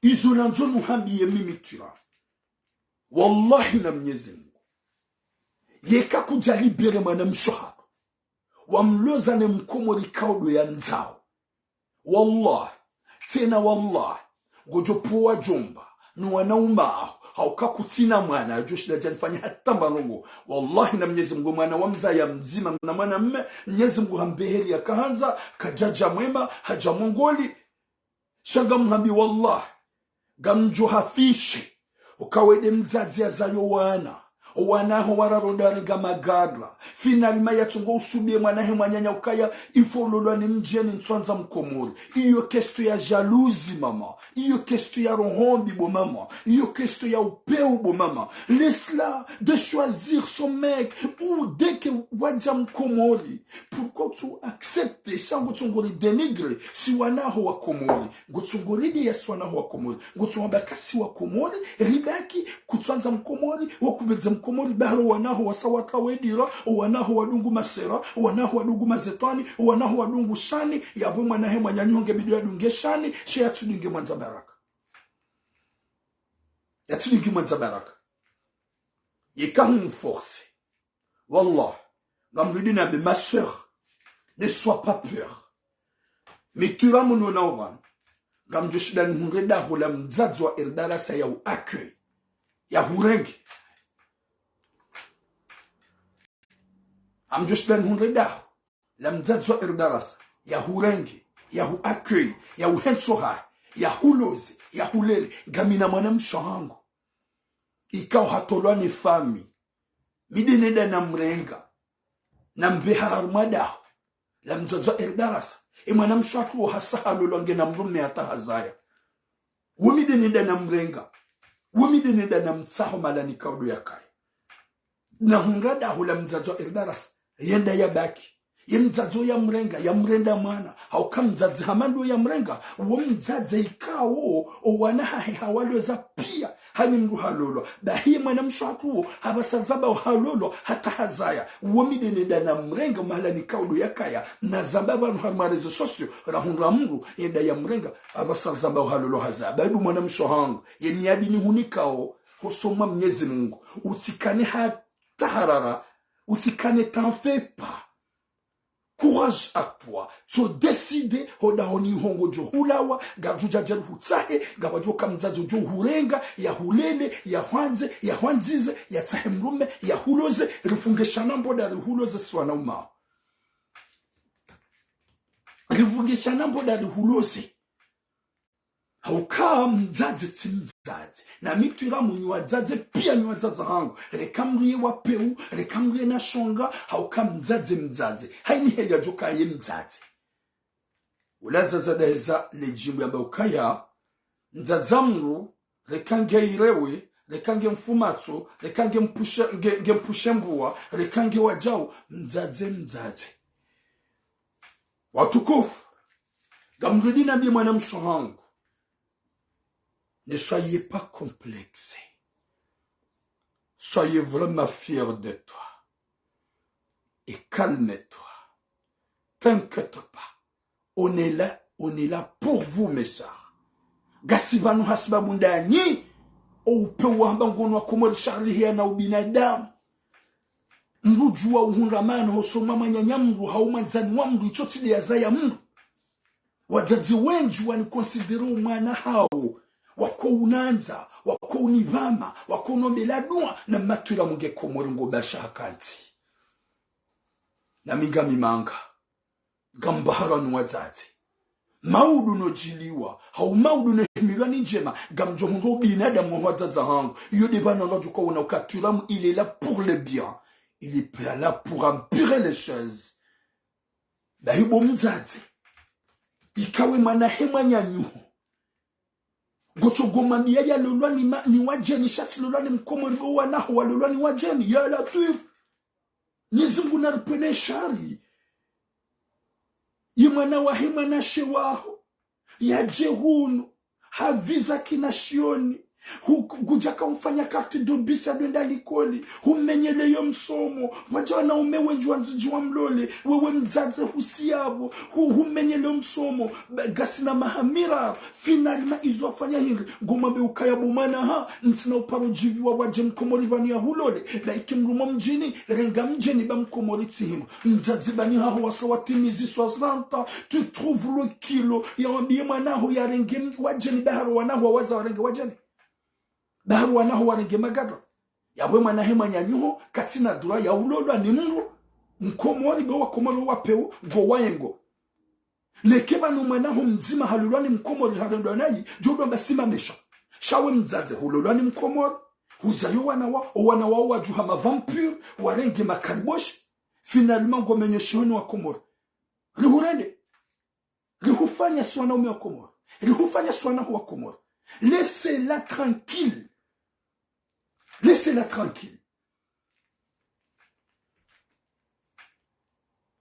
izo lanzo muhambiye mimi tura. Wallahi na Mwenyezi Mungu yeka kuja libere mwana mshoha wamloza ne mkomori kaudo ya nzao wallah tena wallah gojo poa jomba nuwana umao hauka kutina mwana joshida janifanya hata mbarongo wallahi na Mwenyezi Mungu mwana wamza ya mzima na mwana mme Mwenyezi Mungu hambeheli ya kahanza kajaja mwema haja mongoli shanga mhambi wallah gamjo hafishi ukawede mzazi ya zayo wanaho wararodari gamagadla finalima yatungo usubie mwanahe mwanyanya ukaya ifololwa ni mjeni nswanza mkomori iyo kesto ya jalousi mama iyo kesto ya rohombi bo mama iyo kesto ya upeu bo mama laisse-la de choisir son mec ou dès que waja mkomori pourquoi tu acceptes shango tungori denigre si wanaho wa komori gutungori ya wanaho wa komori gutumbakasi wa komori ribaki kutwanza mkomori wakubeza mkomori bahro wanaho wasawata wedira wanaho wadungu masera wanaho wadungu mazetani wanaho wadungu shani yabo mwanahe mwanyanyonge bidio adunge shani she yatudinge mwanza baraka yatudinge mwanza baraka yekahu force wallah gamrudina be ma sœur ne sois pas peur mais tu vas mon onawan gamjoshidan hungreda hola mzadzwa eldara sa ya accueil ya hurengi amjoshidan hungreda la mzadzwa erdaras ya hurengi ya hu accueil ya uhensoha ya hulozi ya hulele gamina mwana mshango ikao hatolwa ni fami mideneda na mrenga na mbehar madaho la mzazo eldarasa mwana mshatu wa hasahalo longe na mrume hata hazaya wamideneda na mrenga wamideneda na mtsaho malani kaudu ya kai na hungada hula mzazo eldarasa yenda ya baki ye mzazo ya mrenga ya mrenda mwana hauka mzazi hamando ya mrenga uwo mzazi ikawo owanahahe hawaloza pia hani mru halolo bahi mwana mshatu habasazaba halolo hata hazaya uwo mideneda na mrenga mahala ni kaudu ya kaya na zambaba nuhamarezo sosyo rahunra mru yenda ya mrenga habasazaba halolo hazaya baibu mwana mshohangu ye miadi ni hunikao hosoma mnyezi Mungu utikane hata harara utikane t'en fais pas. Courage à toi. So décider hoda honi hongo jo hulawa gajuja jaru hutsahe gabajo kamzazo jo hurenga ya hulele ya hwanze ya hwanzize ya tsahemrume ya huloze rifunge shanambo da huloze swana uma rifunge shanambo da huloze hauka mzazi timzazi na mitira munywa zaze pia nywa zaze hangu rekamriye wa peu rekamriye na shonga hauka mzazi haini helia joka ye mzazi ulaza zadaheza lejimbu ya baukaya mzazamru rekange irewe rekange mfumatso rekange mpushe mbua rekange wajau mzazi watukufu gamrudi nabi mwana mshohangu. Ne soyez pas complexés. Soyez vraiment fiers de toi. Et calme-toi. T'inquiète pas. On est là pour vous, mes sœurs. Gasibanu hasbabundani. Oupe wambangono wakumol Charlie na ubinadamu. Mrujua uhunramano hosoma manyanyamru haumanzani wamru itotide ya zaya mru. Wazazi wenju wanikonsideru mwana hao. Wako unanza, wako unibama, wako unobeladua na matura munge komoringo basha hakanti. Na mingami manga, gambahara nuwazazi. Maudu no jiliwa, hau maudu no hemilani njema, gamjohundo binadamu wazaza hangu. Yodebana lajuka unaukaturamu, il est là pour le bien. Il est pas là pour empirer les choses. Dahibo mzazi, ikawe manahema nyanyuhu. Goto goma biya ya lolwa ni wajeni shati lolwa ni mkomorigo wanaho wa lolwa ni wajeni ya latif nizungu na rupene shari yimana wa himana shewaho ya jehunu haviza kinashioni Gujaka mfanya kati dobisa doenda likoli humenyele yo msomo wajana umewenjwa nzijwa mlole wewe mzaze husiabo humenyele msomo gasina mahamira finalima izofanya hili gomabe ukaya bumana ha ntina uparo jiviwa waje mkomori bani ya hulole laiki mrumo mjini renga mjini ba mkomori tihimu mzaze bani ha wasa watimizi 60 tu trouve le kilo ya wambie manaho ya renge wajeni baharo wanaho waza warenge wajeni Baharu wanaho warenge magadra. Yawe manahema nyanyuho katina dura ya ulolwa ni mru. Mkomori bewa komoro wapeo go wayengo. Lekeba numanaho mzima halulwa ni mkomori harendwa nayi. Jodo basima mesha. Shawe mzaze hulolwa ni mkomori. Huzayo wanawa wajuha mavampure. Warenge makariboshi. Finalement gomenye shihoni wa komori. Rihurende. Rihufanya suwana ume wa komori. Rihufanya suwana wa komori. Laissez-la tranquille. Laissez-la tranquille.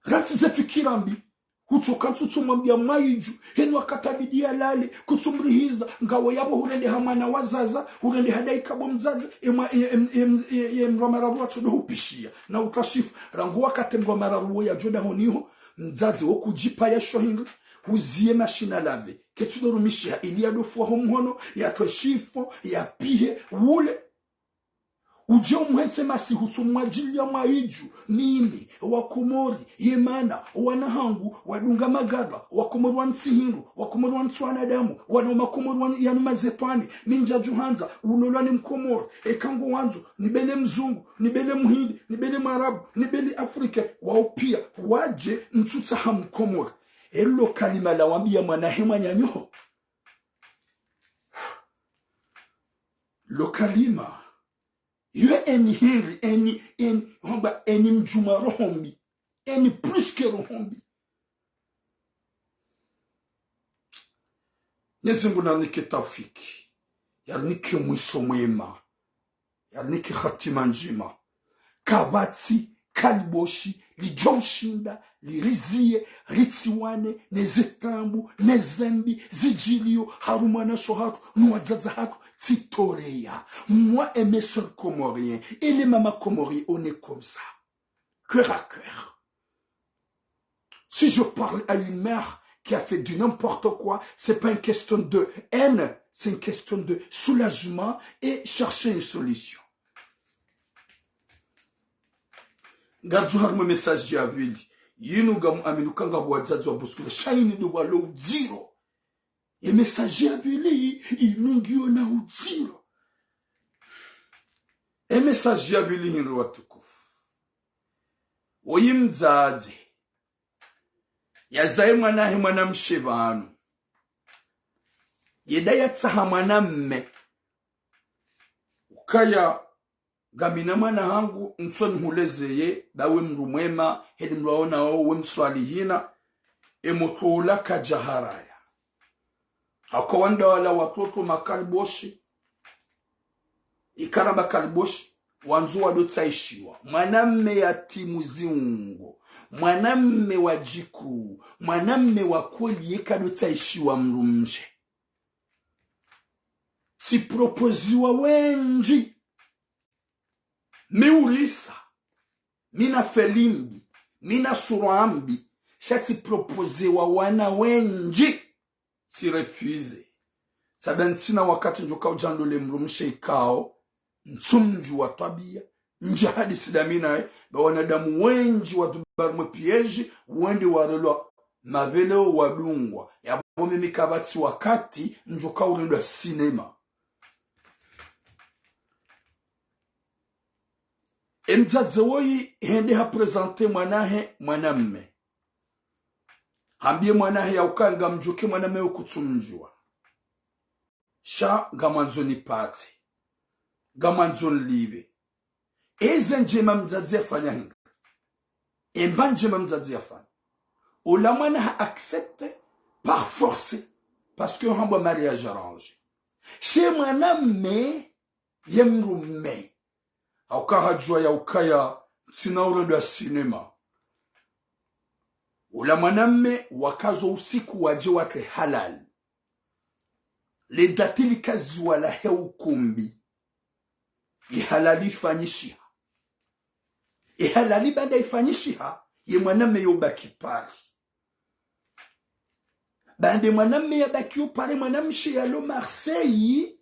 Ratize fikirambi. Hutokantu tumambia maiju. Henu wakatabidia lale. Kutumrihiza. Ngawa yabo hurende hamana wazaza. Hurende hadai kabo mzazi. Mramararuwa tudo hupishia. Na utashifu. Rangu wakate mramararuwa ya joda honiho. Mzazi wokujipa ya shohingu. Huzie machine à laver. Ketu dorumishia ili ya dofua homono. Ya toshifo. Ya pihe. Wule. Uje umwense masi hutumwajili ya maiju, mimi, wakomori, yemana, wanahangu, wadunga magada, wakomori wantihingu, wakomori wantuanadamu, wanomakomori yanumazetwani, ninja juhanza, ulolani mkomori, ekango wanzu, nibele mzungu, nibele muhindi, nibele marabu, nibele afrika, waopia, waje, ntuta hamkomori. Elo kalima la wambia manahema nyanyo. Lo kalima Yo eni hiri, eni mjuma rohombi. Eni plus que rohombi. Nyezingu na nike taufiki. Yarnike mwiso mwema. Yarnike khatima njima. Kabati, kaliboshi, lijonshinda, lirizie, ritiwane, nezetambu, nezembi, zijilio, harumana shohatu, nuadzaza hatu, titoreya. Moi et mes soeurs comoriens, et les mamas comoriens, on est comme ça. Cœur à cœur. Si je parle à une mère qui a fait du n'importe quoi, c'est pas une question de haine, c'est une question de soulagement et chercher une solution. Gardez mon message j'ai vu dit yinu gamu aminu kanga bwazazi wa buskule shaini do walo uziro ye message j'ai vu li inungio na uziro e message j'ai vu li hinru watukufu oyimzazi yazaye mwanahe mwanamshebanu yedaya tsaha mwanamme ukaya gamina mwana hangu nsoni hulezeye dawe mrumwema hedi mraona we mswalihina emotola kajaharaya hako wanda wala watoto makaliboshi ikara makaliboshi wanzu wadotsaishiwa mwanamme yatimu ziungo mwanamme wajiku mwanamme wakoli yekadotsaishiwa mrumje si propoziwa wenji Miulisa, mina felimbi, mina surambi, shati propose wa wana wenji, si refuse. Sabentina wakati njoka ujandole mrumshe ikao, ntsumju wa tabia, njahadi sidamina, ba wanadamu wenji watubarumwe pieji, wende warelwa maveleo wadungwa, ya bome mikabati wakati njoka urendwa sinema. Mzazi hende ha presente mwanahe mwanamme. Hambie mwanahe ya ukanga mjuke mwanamme ukutumjua. Sha gamanzo ni pati. Gamanzo libe. Eze njema mzazi afanya hinga. Emba njema mzazi afanya. Ola mwanaha accepte par force. Parce que hamba mariage arrangé. Chez mwanamme yemrume. Auka jua ya ukaya sinaure da sinema. Ula mwanamme wakazo usiku waje wake halal. Le datili kazi wala heukumbi. Ihalali fanyishiha. Ihalali bada ifanyishiha. Ye mwanamme yobaki pari. Bande mwanamme yabaki upari mwanamme yalo Marseille.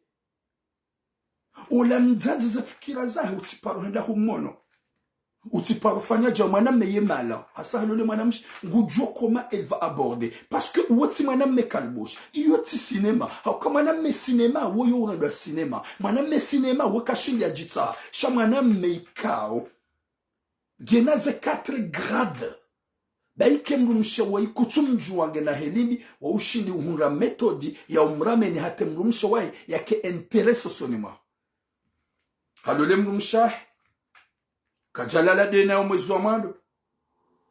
Ula mzazi za fikira zahe utiparu henda humono. Utiparu fanyaja mwanamme ye mala. Hasa halole mwanamme ngujua koma elle va aborder. Parce que woti mwanamme kalbosh. Yoti cinema. Hauka mwanamme cinema woyo unadwa cinema. Mwanamme cinema wakashili ya jita. Sha mwanamme ikao. Genaze 4 grade. Baike mrumsha wa ikutumju wange na helini wa ushindi uhunra metodi ya umrame ni hate mrumsha wa yake intereso sonima. Halole mrumsha kajalala dena umwezu wa mando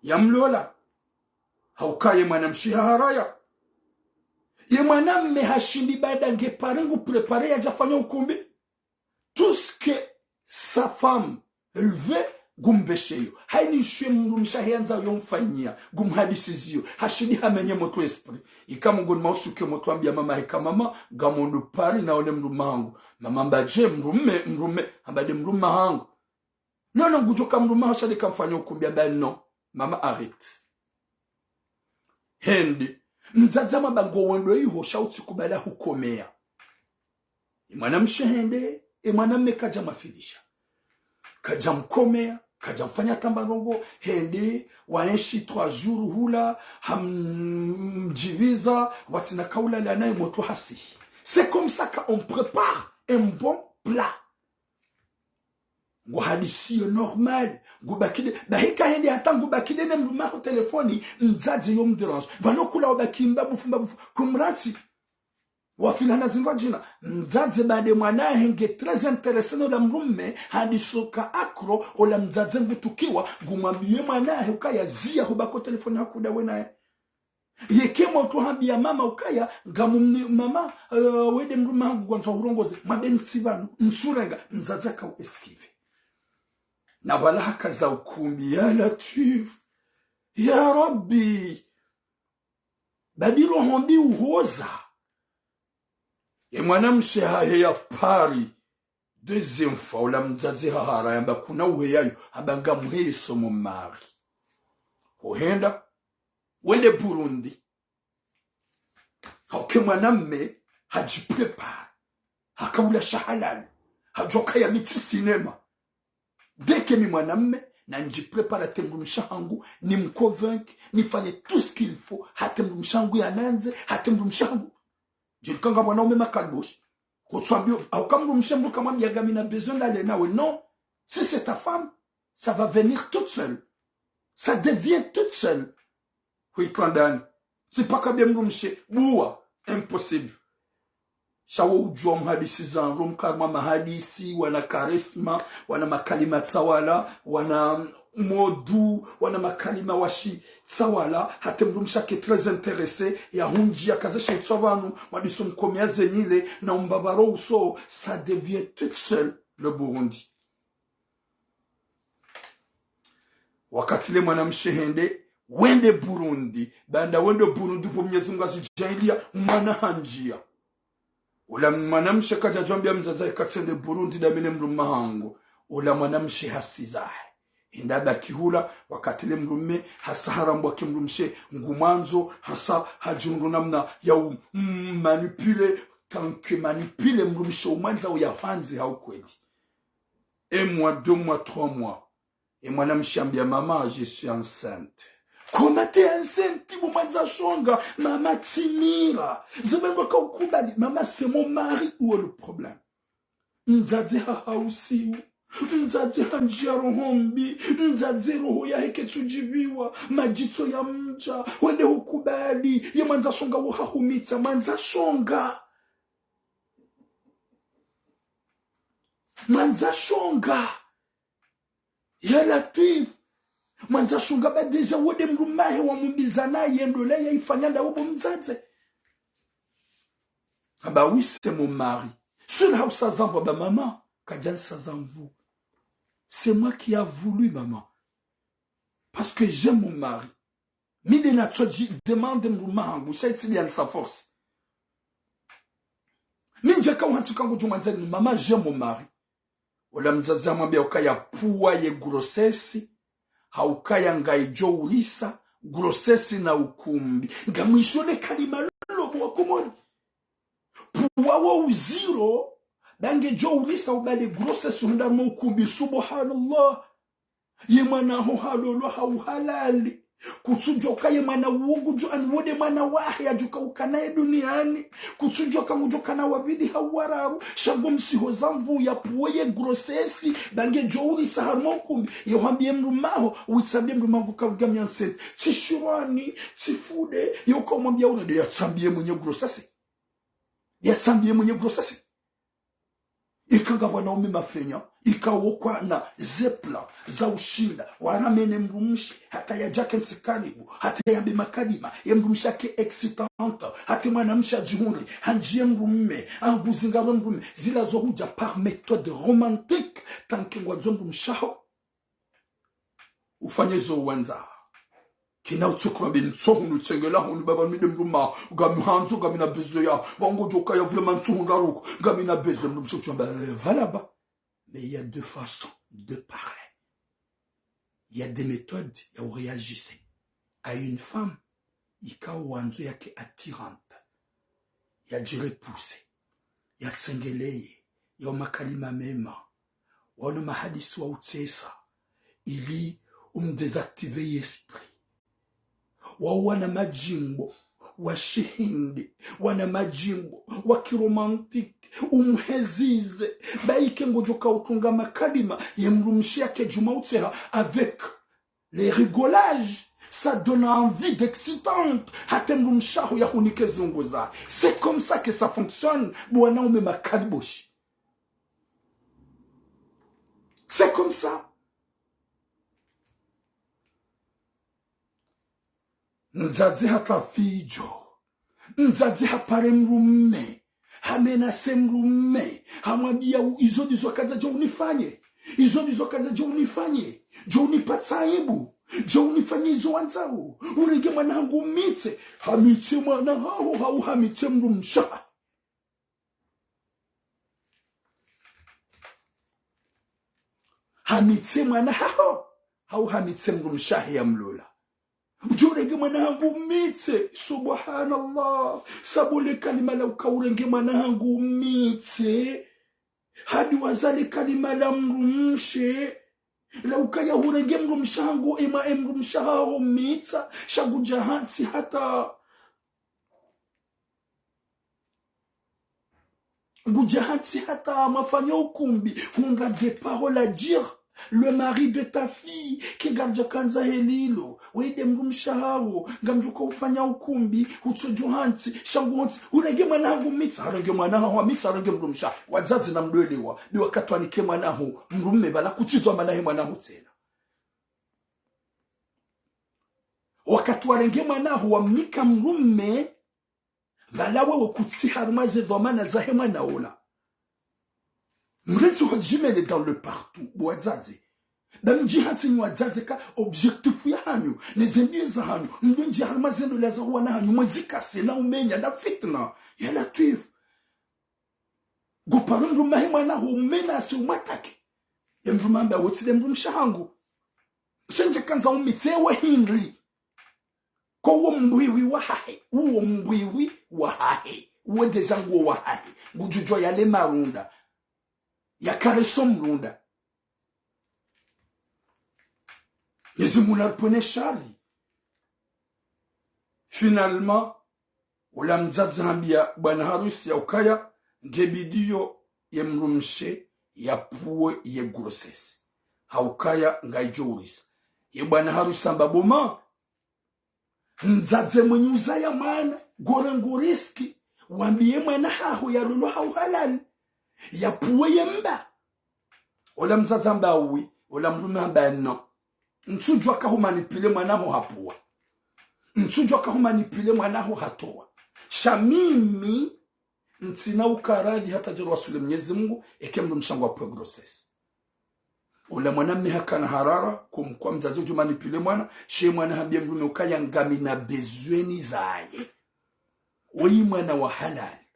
ya mlola haukaye mwanamshiha haraya ye mwanamme hashindi baada nge parengu prepare ya jafanya ukumbi tout ce que sa femme elle veut gumbesheyo haini shwe mrumsha yanza yomfanyia gumhadisiziyo hashindi hamenye moto esprit ikamugoni mausuke moto ambia mama heka mama gamondu pari na ole mrumangu mama mbaje mrume ambade mruma hangu non ngujoka mruma hashade kamfanya ukumbi ambaye non mama arrête hendi mzazama bango wendo yiho shauti kubala hukomea mwanamshe hende mwanamme kaja mafilisha kaja mkomea kaja mfanya tambarongo hende waenshi 3 jours hula hamjiviza watina kaula la naye moto hasi. C'est comme ça qu'on prépare un bon plat. Ngo hadisi normal ngo bakide bahika hende hata ngo bakide ne mma ko telefoni nzazi yo mderange banokula obakimba bufu kumransi wafilana zingwa jina mzaze bade mwanae henge très intéressant la mrumme hadi soka akro ola mzaze ngutukiwa gumwambie mwanae ukaya zia hubako telefoni hakuda wenae yekemo to hambia mama ukaya ngamu mama wede mrumme hangu gwanza urongoze mabensi banu nsurenga mzaze ka esquive na wala hakaza ukumbi ya Latif ya Rabbi babilo hombi uhoza ye mwanamshe hahe ya pari deuxième fois ola mzazi hahara yamba kuna uheyayo abanga muheso mu mari hohenda wende Burundi hauke mwanamme hajiprepare hakaula shahalal hajoka ya miti sinema deke mi mwanamme na njiprepare atemrumisha hangu ni mconvaincre nifanye tout ce qu'il faut hatemrumisha hangu ya nanze hatemrumisha hangu Jikanga mwana umema kalbosh. Kutsuambio, au comme nous m'chambo comment bien gamina besoin d'aller nawe. Non. Si c'est ta femme, ça va venir toute seule. Ça devient toute seule. Oui, Klandani. C'est pas comme bien m'chambo. Boua. Impossible. Shawo ujom hadisi zanrum karma mahadisi, wana karisma, wana makalima tsawala, wana modu, wana makalima washi tsawala, hatemrumsha ke très intéressé, ya hunji ya kazesha itsovanu, madiso mkomia zenile, na umbabaro uso, ça devient toute seule le Burundi. Wakati le mwanamshe hende, wende Burundi, banda wende Burundi po Mwenyezi Mungu asijailia, mwana hanjia. Ula mwanamshe kaja jambia mzaza katende Burundi da mine mrumme hangu. Ula mwanamshe hasizahe. Indaba kihula wakati le mrumme hasa harambwa kimrumshe ngumanzo hasa hajungu namna ya manipule tanke manipule mrumshe umanza uyafanzi haukweli. 1 mois, 2 mois, 3 mois. Et mwanamshe ambia mama je suis enceinte. Comment t'es enceinte, mwanza shonga, mama timira. Zebenwa ka ukubali, mama c'est mon mari ou le problème. Nzaze hausiu, nzaze hanjia rohombi, nzaze roho ya heke tujibiwa, majito ya mja, wende ukubali, ye mwanza shonga wahahumitsa, mwanza shonga. Mwanza shonga. Ya Latif. Mwanza shunga ba deja wode mrumahe wa mumbizana yendole ya ifanyanda ubo mzaze. Ah bah oui, c'est mon mari. Seul ha usazambo ba maman, kajan sazamvu. C'est moi qui a voulu maman. Parce que j'aime mon mari. Mide na tsoji demande mrumahangu, shaitili ya sa force. Minja ka wantu kangu jumwanzani maman j'aime mon mari. Ola mzaze amwambia ukaya puwa ye grossesse. Haukaya ngaijo ulisa, grossesse na ukumbi. Ngamwishone kalima lobo wakumoni. Puwawa uziro, bange jo ulisa ubali grossesse hundamo ukumbi. Subhanallah. Yemana ho halolo hauhalali. Kutsujoka yemana uogu jo anwode mana wahi ya juka ukanaye duniani. Kutsujoka ngujoka na wabidi hawararu. Shago msiho zamvu ya puweye grossesse. Bange jo ulisa harmo ukumbi. Yohambie mrumaho. Uitsambie mrumaho kawgami ansete. Tishurani, tifude. Yoka umambia unade ya tsambie mwenye grossesse. Ya tsambie mwenye grossesse. Ikanga wana ume mafenya. Ikawokwa na zepla za ushinda. Waramene mrumshi. Hata ya jake nsikaribu. Hata ya bimakalima. Ya mrumsha ke excitante. Hata mwanamsha jihuni. Hanjie mrumme. Anguzingaro mrumme. Zila zohuja par méthode romantique. Tanke ngwanzo mrumshaho. Ufanye zo uwanza. Kina utsukwa bin tsohunu tsengela hunu baba mide mruma. Gami hanzo gami na bezo ya. Wango joka ya vile mantsuhu ngaruku. Gami na bezo mrumsha chumba. Valaba. Mais il y a 2 façons de parler. Il y a des méthodes, il y a où réagissez. À une femme, il y a wanzo yake attirante. Il y a du repoussé. Il y a tsengeleye. Il y a makalima mema. Wana mahadisi wa utesa. Ili désactiver l'esprit. Wana majimbo. Wa shihindi, wana majimbo, wa kiromantiki, umhezize, baike ngojoka utunga makalima, yemrumshia ke jumautseha avec les rigolages, ça donne envie d'excitante. C'est comme ça que ça fonctionne. C'est comme ça. Nzazi hata fijo. Nzazi hapare mrume. Hamena se mrume. Hamwambia izo dizo kaza jo unifanye. Izo dizo kaza jo unifanye. Jo unipata aibu. Jo unifanye izo wanzao. Urege mwanangu mitse. Hamitse mwana hao hau hamitse mrumsha. Hamitse mwana hao hau hamitse mrumsha ya mlola. Jorege mwanangu mitse. Subhanallah. Sabule kalima la ukaurenge mwanangu mitse. Hadi wazale kalima la mrumshe. La ukaya urenge mrumshangu ema mrumshaho mitsa. Shagu jahansi hata. Gujahansi hata mafanya ukumbi. Hunga des paroles à dire. Le mari de ta fille qui garde kanza helilo wede mrumshahao ngamjuko ufanya ukumbi utsojuhansi shanguhansi urege mwanangu mitsa harenge mwanaho wa mitsa harenge mrumsha wazazi na mdoelewa ni wakati wanike mwanaho mrumme bala kutizwa manahe mwanaho tena wakati warenge mwanaho wa mnika mrumme bala wewe kutsiha rumaze dhamana zahe mwanaola mrenzo hajimele dans le partout wazazi damji hatini wazazi ka objectif ya hanyu nezembiza hanyu ndonji harmazendo laza wana hanyu mwazika sena umenya na fitna ya latif guparundu mahema na humena si umataki yemrumamba wotile mrumshangu shenje kanza umitsewa hindli ko wo mbwiwi wa hahe uwo mbwiwi wa hahe uwe dejangu wa hahe ngujujo yale marunda ya kareso mrunda Yesu munalpone shari. Finalement, ulamzadzambia bwana harusi ya ukaya ngebidiyo ye mrumshe ya puwe ye grossesse. Haukaya ngaijourisa. Ye bwana harusi ambaboma nzadze mwenye uzaya mana gorengoriski wambie mwana hahu ya lulu hau halali ya puwe ye mba. Ulamzadzamba uwi, ulamrumamba no. Nsujwa ka humanipile mwanaho hapuwa. Nsujwa ka humanipile mwanaho hatoa. Shamimi ntina ukaradi hata jirwa sule mnyezi Mungu ekemdu mshangu wa grossesse. Ula mwanamme hakana harara kumkwa mzazi uju manipile mwana she mwana hambia mrume ukaya ngami na bezweni zaye. Oyi mwana wa halali.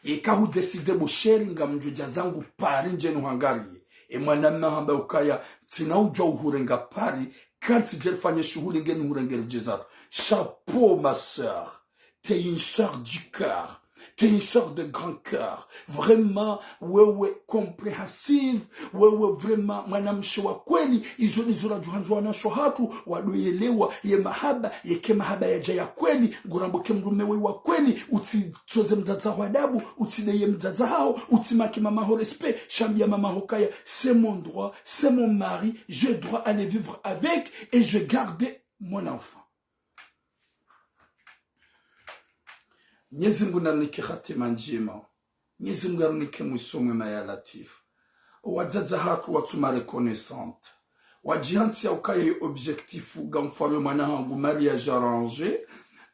Eka hu deside bo sharinga mjuja zangu pari njenu hangari. E mwanamme hamba ukaya tina ujwa uhurenga pari kanti jelfanye shuhuli ngeni uhurengel jezat. Chapeau ma sœur. T'es une sœur du cœur. T'es une sœur de grand cœur. Vraiment, wewe compréhensive. Wewe vraiment, mwanamshe wa kweli. Izolizula juhanzu wanasho hatu. Wadoyelewa ye mahaba. Yeke mahaba ya jaya kweli. Guramboke mrumewe wa kweli. Uti toze mzaza wadabu. Uti neye mzaza hao. Uti maki mama ho respect. Shambia mama ho kaya. C'est mon droit. C'est mon mari. Je dois aller vivre avec. Et je garde mon enfant. Mwenyezi Mungu nanike hatima njema. Mwenyezi Mungu nanike mwisomwe maya latif. Wazaza hatu watuma reconnaissante. Wajihansi ya ukaye objectifu gamfalo mwanahangu mariage arrangé.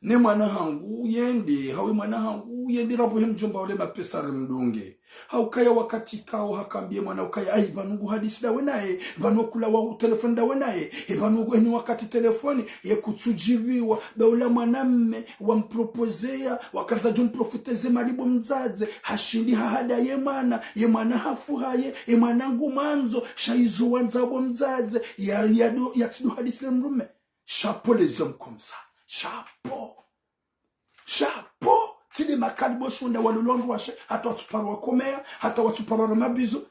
Ne mwanahangu yendi. Hawe mwanahangu yendi rabu hemjomba ule mapesa mdunge. Haukaya wakati kao hakambie mwana ukaya. Ay vanungu hadisi da wenae. Vanukula wa telefoni da wenae. Vanungu eni wakati telefoni. Ye kutujiviwa. Beula mwanamme wampropozea. Wakanza jumprofiteze maribu mzaze. Hashindi hahada ye mwana hafu haye. Ye mwanangu manzo. Shaizo wanzabo mzaze. Ya tidu hadisi le mrume. Chapeau les hommes comme ça. Chapeau. Chapeau. Tide makali boshunda walulondu washe. Hata watuparu wa komea. Hata watuparu wa mabizo.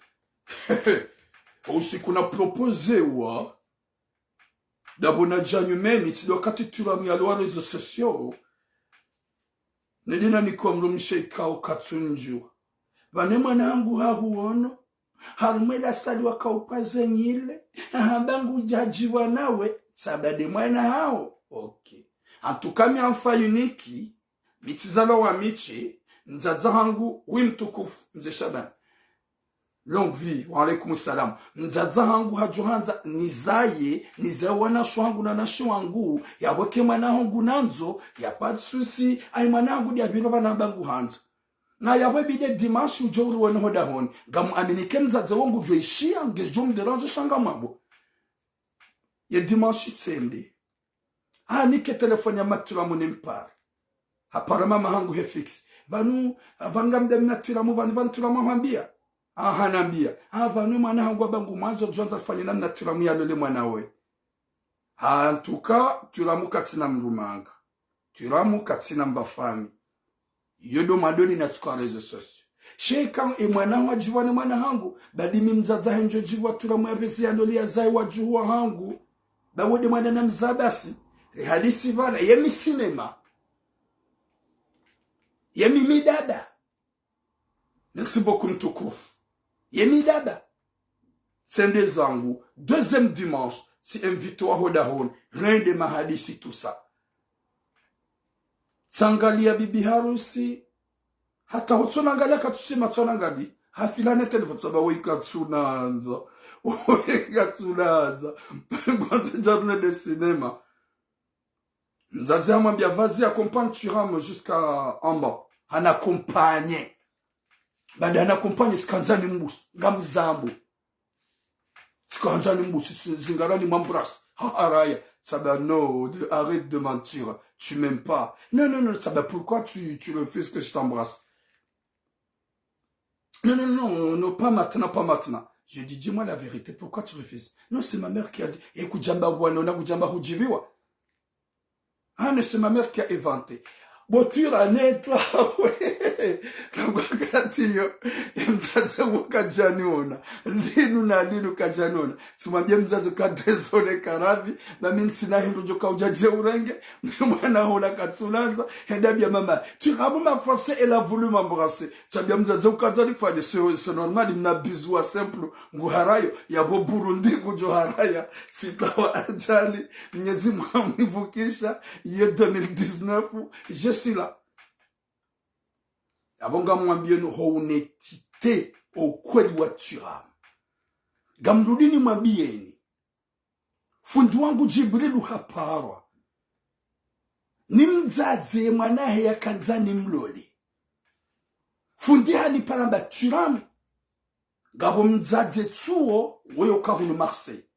Osi kuna propose wa. Dabona janyu meni. Tide wakati turamu ya luwa rezo sosyo. Nedina nikuwa mrumishe ikao katsunju. Vane mwanangu hahuono. Harumela sali waka upaze nyile. Habangu jajiwa nawe. sabade mwana hao. Okay. Antukami amfa uniki, mitizala wa miche, mzaza hangu, wimtukufu, mze Shaban. Longue vie, wa alaikum salam. Mzaza hangu hajohanza, nizaye wana shwangu na nashi wangu, ya weke mwana hangu nanzo, ya pad susi, ay mwana hangu diya biloba na bangu hanzo. Na ya webide dimanche ujouri wana hoda honi, gamu aminike mzaza wangu joishia, ngejo mderanje shanga mabo. Ya dimanche tsende. Nike telefoni ya maturamu nimpara. Haparama mahangu hefix. Vanu, vangamde maturamu, vanu turamu hambia. Hanambia. Vanu mwana hangu wabangu mwanzo, juanza fanya na maturamu ya lole mwana we. Antuka, turamu katina mrumanga. Turamu katina mbafami. Yodo madoni na tuka rezo sosi. Sheka mwana wajiwane mwana hangu. Badimi mzaza henjo jiwa turamu ya bezi ya lole ya zai wajuwa hangu. Bawode mwana na mzabasi. Rehadisi vala, yemi sinema. Yemi midada. Merci beaucoup mtukufu. Yemi dada. Sende zangu, deuxième dimanche, si invito wa hodahon, rien de mahadisi tout ça. Sangalia bibi harusi, hata hutsonangalia katusima tsonangali, hafilane telefon sababu ikatsunanza. Ikatsunanza. Kwanza jarne de cinéma. Mzazi amwambia vazi accompagne Turam jusqu'à en bas. Ana accompagne. Bada ana accompagne sikanzani mbusu, ngamzambo. Sikanzani mbusu zingarani mwambras. Araya, ça va non, arrête de mentir. Tu m'aimes pas. Non, ça va pourquoi tu refuses que je t'embrasse? Non, pas maintenant. Je dis dis-moi la vérité, pourquoi tu refuses? Non, c'est ma mère qui a dit. Écoute jamba wana kujamba hujibiwa. C'est ma mère qui a inventé. Botura netwa we. Kabakatiyo. Mzazi wakajaniona. Linu kajaniona. Sumambia mzazi kadezone karabi. Na minsina hindu joka ujaje urenge. Mwana hola katsunanza. Hendabia mama. Turamu m'a forcé, elle a voulu m'embrasser. Sabia mzazi ukazani fanye. C'est normal, il m'a bisou à simple. Nguharayo. Yabo Burundi ngujoharaya. Sitawa ajali. Mnyezi mwamnivukisha. Ye 2019. Je suis là. Abonga mwambie no honnêteté au kweli wa Turam. Gamrudini mwambieni. Fundi wangu Jibrilu haparwa. Ni mzazi mwanahe ya kanzani mloli. Fundi hani paramba Turam. Gabo mzazi tsuo weyo kahunu Marseille.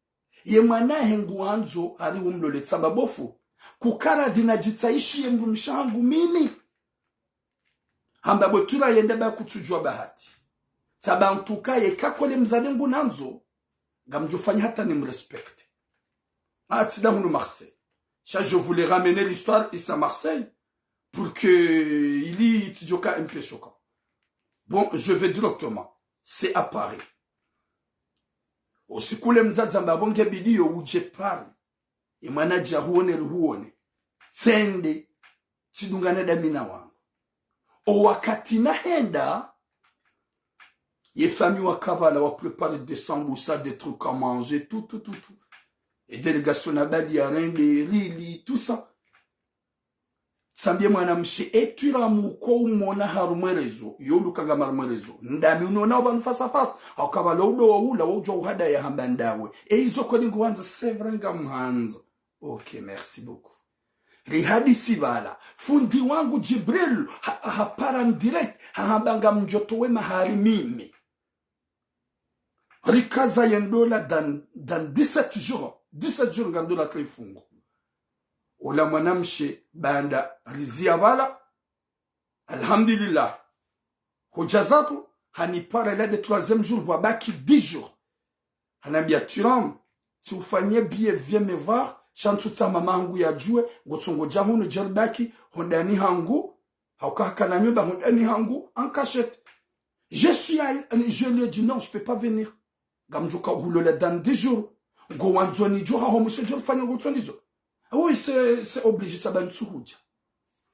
Ye mwanahe nguanzo hari umlole tsambabofu. Kukara dinajitsaishi ye mrumishangu mimi. Hamba botura yende ba kutujua bahati. Saba antuka ye kakole mzadengu nanzo. Gamjufanya hata ni mrespecte. Atida hunu Marseille. Ça, je voulais ramener l'histoire ici à Marseille. Pour que il y tidjoka un peu choquant. Bon, je vais directement. C'est à Paris. Aussi kule mzaza mbabonge bidio uje Paris. Imanaja huone. Sende. Tidungana damina wangu. O wakati na henda, ye famille wa kabala wa prépare des samboussa, des trucs à manger, tout. Et délégation na bali ya rende, lili, tout ça. Sambie mwana mshe, Turamu kwa umona harumwerezo, yolu kagama harumwerezo. Ndami unona wabanu fasa fasa, au kabala udo wa ula, wujwa uhada ya hambandawe. Izo kwa lingu wanza, sevrenga mhanza. Ok, merci beaucoup. Rihadi sivala. Fundi wangu Jibril hapara direct. Hahambanga mjoto we mahari mimi. Rikaza yendola dans 17 jours. 17 jours gandola tleifungu. Ola mwanamshe banda rizia vala. Alhamdulillah. Hujazatu hanipara ila de 3e jour wabaki 10 jours. Hanambia Turam, si ufanye biye viens me voir. Shantutsa mama hangu ya jue, gotsongo jahuno jelbaki, hondani hangu, haukaka na nyumba hondani hangu, en cachette. Je lui ai dit non, je peux pas venir. Gamjuka gulola dans 10 jours. Go wanzoni joha homo se jol fanya gotsonizo. Oui, c'est obligé ça ban tsuhuja.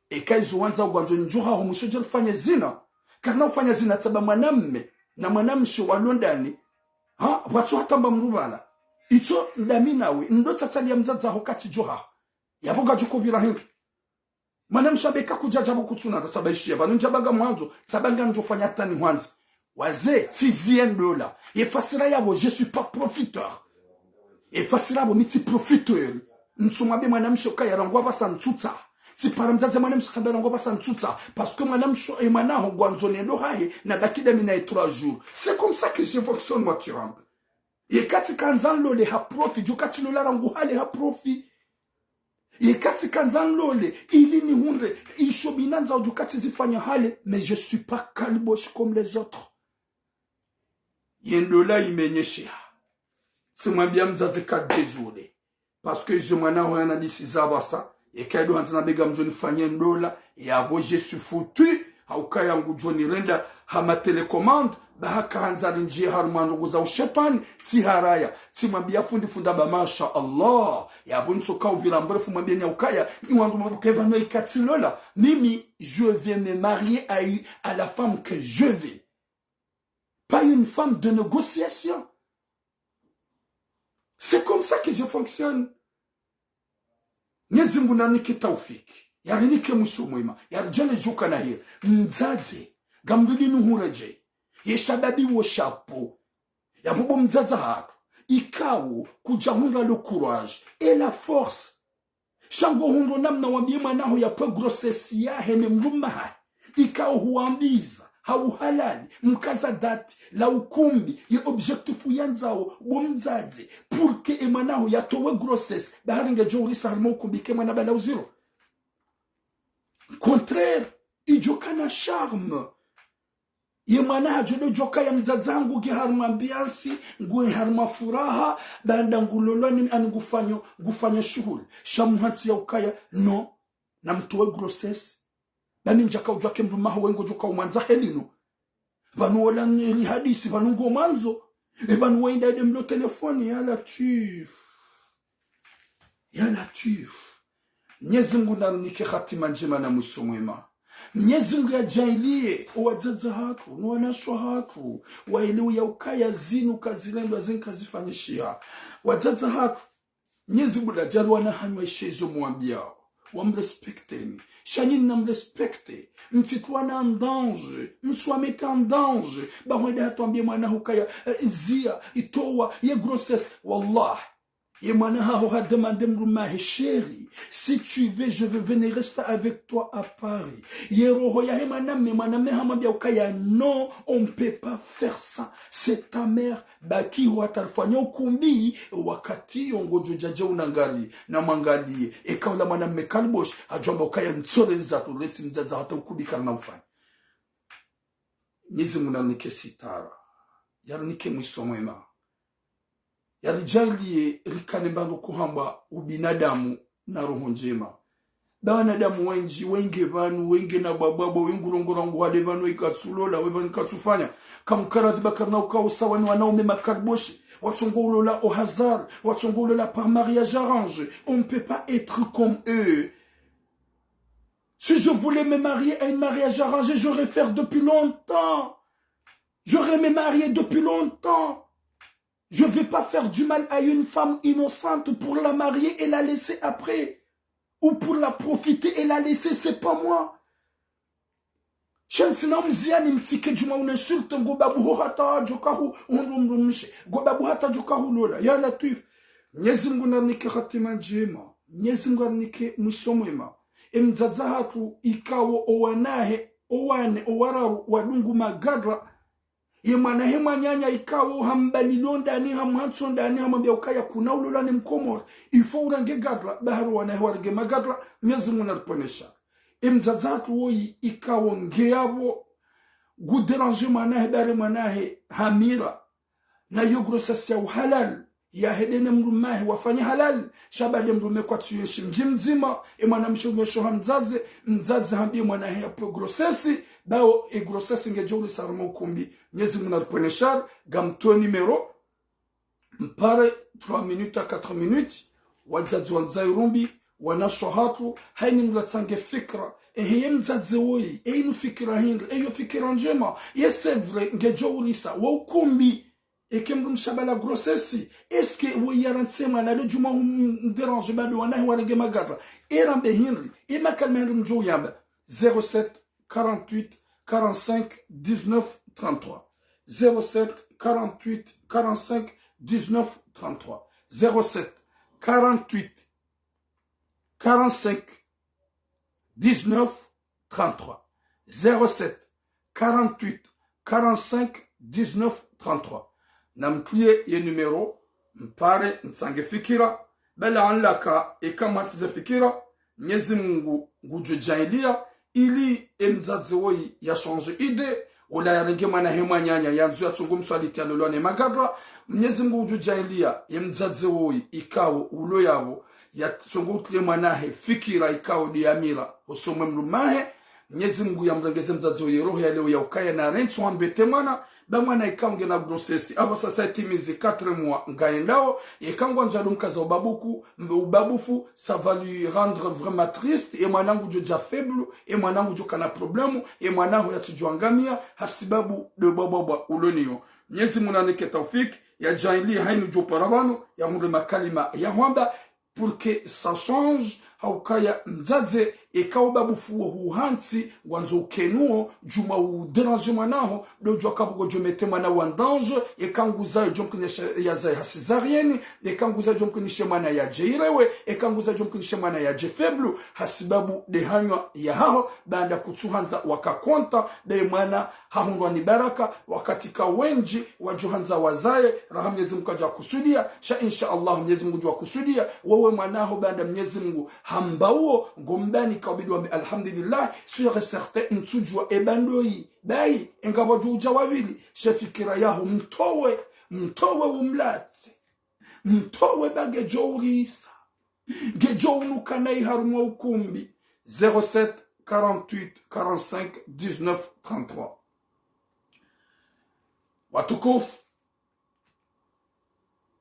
Et kaizo wanza wanzoni joha homo se jol fanya zina. Kana ufanya zina tsaba mwanamme na mwanamshi wa Londani. Watu hatamba mrubala. ito ndaminawe ndo tatsali ya mzaza hokati joha yaboga jukobira hindu manam shabeka kujaja bukutuna tasabaishia banu njabaga mwanzo sabanga njofanya tani mwanzo waze $6 efasira yabo je suis pas profiteur efasira yabo miti profiteur ntsumwabe mwanamsho kaya rangwa basa ntutsa si paramzaze mwanamsho kaya rangwa basa ntutsa parce que mwanamsho emana ho gwanzone ndo haye na bakida mina 3 jours c'est comme ça que je fonctionne moi turam yekati kanzanlo le ha profit jukati lola rangu hale ha profit yekati kanzanlo le ili ni hunde ishobinanza jukati zifanya hale mais je suis pas calboche comme les autres yendola imenyeshia simwambia mzazi ka désolé parce que je mwana ho yana disiza basa ekaido hanzana bega mjoni fanye ndola yabo je suis foutu haukaya ngujoni renda hama telecommande bahaka hanzari njie harumandugu za ushetani si haraya simwambia fundi funda ba masha Allah yabo nsoka ubira mbrefu mwambia nyaukaya iwandu mbukeva no ikatilola mimi je vais me marier à la femme que je veux pas une femme de négociation. C'est comme ça que je fonctionne. Nyezimbu na nike taufiki. Yari nike musumwima. Yari jane joka na hir. Mzaze. Gambili nuhureje. Yeshababi wo chapeau. Yabubo mzaza hatu. Ikawo kujahunga le courage et la force. Shango hundo namna wambie manaho ya pe grossesse ya hene mrumaha. Ikawo huambiza. Hauhalali mkaza dati la ukumbi ye objectifu yanzao bomzaze pour que emanaho yatowe grossesse baharinga jori sarmo ukumbi ke mana bala uziro contraire ijokana charme ye mana jole joka ya mzazangu ge harma ambiance ngwe harma furaha banda ngulolani angufanya shughuli shamuhati ya ukaya no na mtowe grossesse nami njaka ujwake mrumaho wengo joka umanza helino vanu wala nili hadisi vanu ngomanzo vanu wenda demlo telefoni ya latif Mwenyezi Mungu narunike khatima njema na mwisho mwema Mwenyezi Mungu ajailie wazaza hatu na wanashwa hatu waelewe ya ukaya zinu kazilendo zinka zifanyishia wazaza hatu Mwenyezi Mungu ajaru wanahanywa ishezo muambiao wamrespekteni Chanine n'a me respecte. M'sitouana en danger. M'soi mette en danger. Bah, moi, d'être tombé, moi, n'a hukaya, zia, itowa, ye grossesse. Wallah. Et moi, n'a demandé m'roumahe, chérie. Si tu veux, je veux venir rester avec toi à Paris. Yero, ya, et maname, hamabia, hukaya. Non, on ne peut pas faire ça. C'est ta mère. Baki, watalfanya, ukumbi, wakati, ongojo, jaja, unangali, na mangali. Et quand la maname me kalbosh, ajomba, hukaya, ntsore, zato, leti, nzaza, hata, ukubi, karna, ufanya. Nizi muna nike sitara. Yari nike mwisomwema. Yalijali rikane mbango kuhamba ubinadamu na roho njema. Banadamu wenge vanu, wenge na bababa, wengu rongorangu wale vanu ikatsulola, wevanu ikatufanya. Kamkaradi bakarna ukawo sawa ni wanaume makarboshi. Watsongolola au hasard, watsongolola par mariage arrangé. On ne peut pas être comme eux. Si je voulais me marier à un mariage arrangé, j'aurais fait depuis longtemps. J'aurais me marié depuis longtemps. Je ne vais pas faire du mal à une femme innocente pour la marier et la laisser après. Ou pour la profiter et la laisser, c'est pas moi. Chelsea mziani mtike juma uninsulte gobabu hata jokahu undumdumshe. Gobabu hata jokahu lola. Ya latif. Mwenyezi Mungu narnike khatima njema. Mwenyezi Mungu narnike mwisomwema. Mzaza hatu ikawo owane owararu wadungu magadra. Yemana hema nyanya ikawo hambalilonda ni hamhatsonda ni hamambia ukaya kuna ulola ni mkomora ifo urange gadra baharu wana warge magadra Mwenyezi Mungu narponesha mzazatu woi ikawo ngeabo guderange manahe bare manahe hamira na yogrossesse ya halal ya hedene mrumahe wafanya halal shabade mrume kwa tuyeshi mjimzima mwana mshongesho mzaze hambie manahe ya grossesse bao e grossesse ngejoli sarmo kumbi Mwenyezi Mungu narponesha gamto numero mpare 3 minutes à 4 minutes wazazi wanzairumbi wanashohatu haini mlatsange fikra ehe mzazi woi inu fikra hinga eyo fikra njema c'est vrai ngejolisa wa ukumbi et que m'saba la grossesse est-ce que vous y rentrez mana le juma dérange ba do wana wa rege magatra et rambe hinri et ma kalmen mjo yamba 07 48 45 19 33 07 48 45 19 33 07 48 45 19 33 07 48 45 19 33 namtlie ye numero mpare msange fikira bala anlaka kama tize fikira Mwenyezi Mungu ngujujailia ili emzazi woi ya change ide wala yarenge mana hema nyanya yanzu ya tungu mswaliti ya lolone magadra Mwenyezi Mungu ngujujailia emzazi woi ikawo ulo yabo ya tungu tule manahe fikira ikawo diamira usomwe mlumahe Mwenyezi Mungu yamrengeze mzazi woi roho ya leo ya ukaya na rentu ambete mana bamwana ikange na grossesse aba sasa timizi 4 mois ngaendao ikangwa nzalo mkaza ubabuku ubabufu ça va lui rendre vraiment triste et mwanangu joja faible et mwanangu joka na problème et mwanangu yatujuangamia hasibabu de bababa ulonio Mwenyezi Mungu anike taufik ya jaili hainu joparabano ya hunde makalima ya hwamba pour que ça change haukaya mzaze ekaubabu fuo huhansi wanzo kenuo juma uderange mwanaho dojo akabugo jomete mwana wandange ekanguza jomkunisha ya za hasizarieni ekanguza jomkunisha mwana ya jeirewe ekanguza jomkunisha mwana ya jefeblu hasibabu de hanywa ya hao banda kutsuhanza wakakonta de mwana hahundwa ni baraka wakatika wenji wajuhanza wazaye raha Mwenyezi Mungu kaja kusudia sha insha Allah Mwenyezi Mungu jua kusudia wewe mwanaho banda Mwenyezi Mungu hambauo ngombani kabidwa alhamdulillah sur certain mtujwa ebandoi bai engabo juja wawili shefikira yaho mtowe umlatse mtowe bagejo urisa gejo unukana iharumwa ukumbi 07 48 45 19 33 watukufu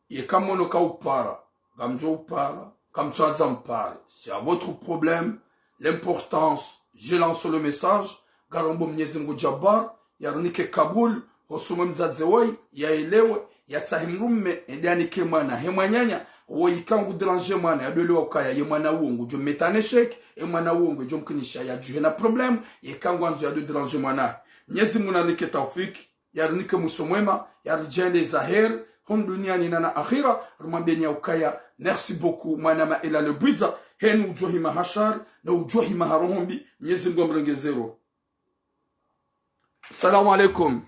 yekamono ka upara gamjo upara kamtsaza mpare c'est à votre problème l'importance je lance le message garombo Mwenyezi Mungu Jabbar yarunike Kabul hosume mzaze woi yaelewe yatahimrume endani kemana hemanyanya woi kangu déranger mwana yadole wakaya ye mwana wongo jo metaneshek e mwana wongo jo mkinisha ya juhena problem ye kangu anzo yado déranger mwana Mwenyezi Mungu anike taufiki yarunike musomwema yarjende zahir hon duniani na akhira rumambeni ukaya merci beaucoup mwanama ila le bidza henu ujohi mahashar na ujohi maharohombi Mwenyezi Mungu amrengezero Assalamu alaikum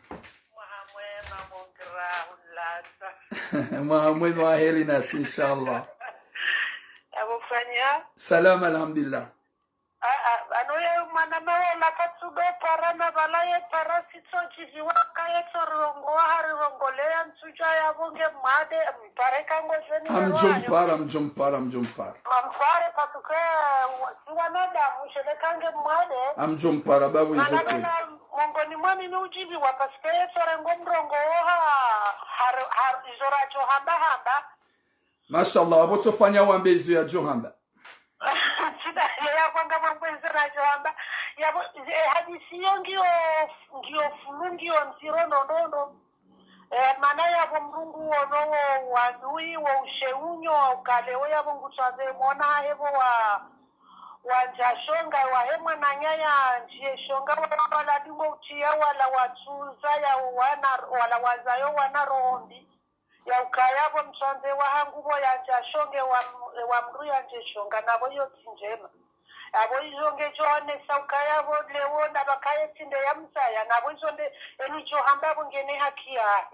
Muhammad wa heri nas inshallah abufanya salam alhamdulillah anoye mwanama la katsugo parana balaye parasito jiwaka yetorongo hari rongolea ntuja ya bunge made mpareka ngozeni amjompara mampare patuke wanada mushekange made amjompara babu izoke mongoni mwani ni ujibi wapaske yetorengo mrongo har izoracho hamba mashallah abotofanya wambezo ya johamba sida ya kwanga mwenzi rajo hamba yabo hadisi ngio fulungi onsiro nondo mana yabo mrungu ono wadui wa usheunyo ukalewe yabo ngutsaze mona hebo wa njashonga wa hemwa na nyaya njie shonga wala dingo utia wala watuza ya wala wazayo wana rohombi ya ukayabo mchonze wa hangubo ya njashonge wa mru ya njeshonga nabo yo tinjema abo izonge jone saukayabo lewo nabakaye tinde ya msaya nabo izonde enicho hambabo ngene haki yahe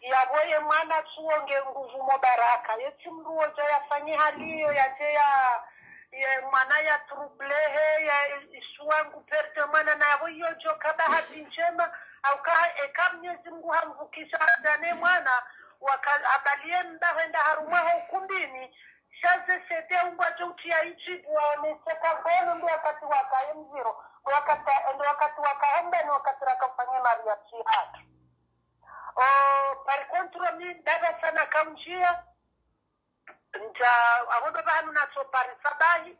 yabo ye mwana tuonge nguvu mobaraka yeti mruo ja yafanye haliyo yate ya mwana ya trublehe ya isuangu perte mwana nabo yo joka bahati njema au ka Mwenyezi Mungu hamvukisha ndane mwana wakabalie mbahenda harumaho ukumbini shaze sete ungwaje utia ichibu waoneseka kono ndo wakati wakaye mziro wakati wakaenda ni wakati rakafanya maria chihatu par contre mi dada sana kaunjia nja abodo banu na so pari sabahi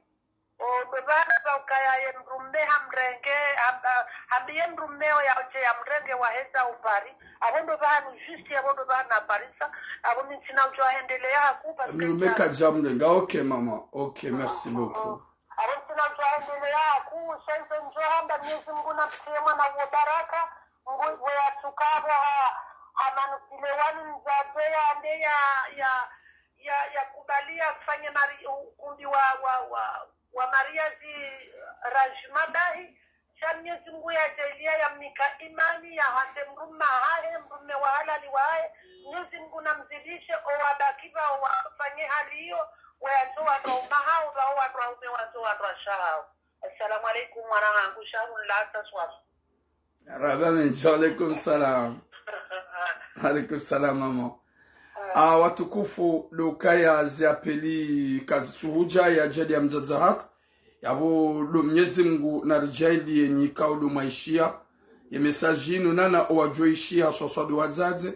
bebana bakaya yemrumme hamrenge habiye mrummeo ya oje ya mrenge wa heza upari abondo banu juste abondo bana parisa abo minsina ujo aendelea kupa mrumme kajamrenga. Okay mama, okay, merci beaucoup. abo minsina ujo aendelea ku sense njo hamba Mwenyezi Mungu na msema na baraka Mungu ya tukabo amanu silewani mzabe ya ande ya kubalia kufanya ukumbi wa mariazi rajmadahi cha Mwenyezi Mungu ya jalia ya mnika imani ya hante mrumme hae mrumme wa halali wae Mwenyezi Mungu namzidishe owabakiba wafanye hali hiyo wayandoa ndo mahao wa wanaume wandoa ndo shao. Assalamu alaikum wanangu shahu lata swafu. Rabbi alaikum salam. Alaikum salam mama. Watukufu dokaya ziapeli kazi tuhuja ya jadi ya mzazahat yabo do Mwenyezi Mungu na rijali yenye kaudo maishia ya mesajinu nana owajoishia sosado wazaze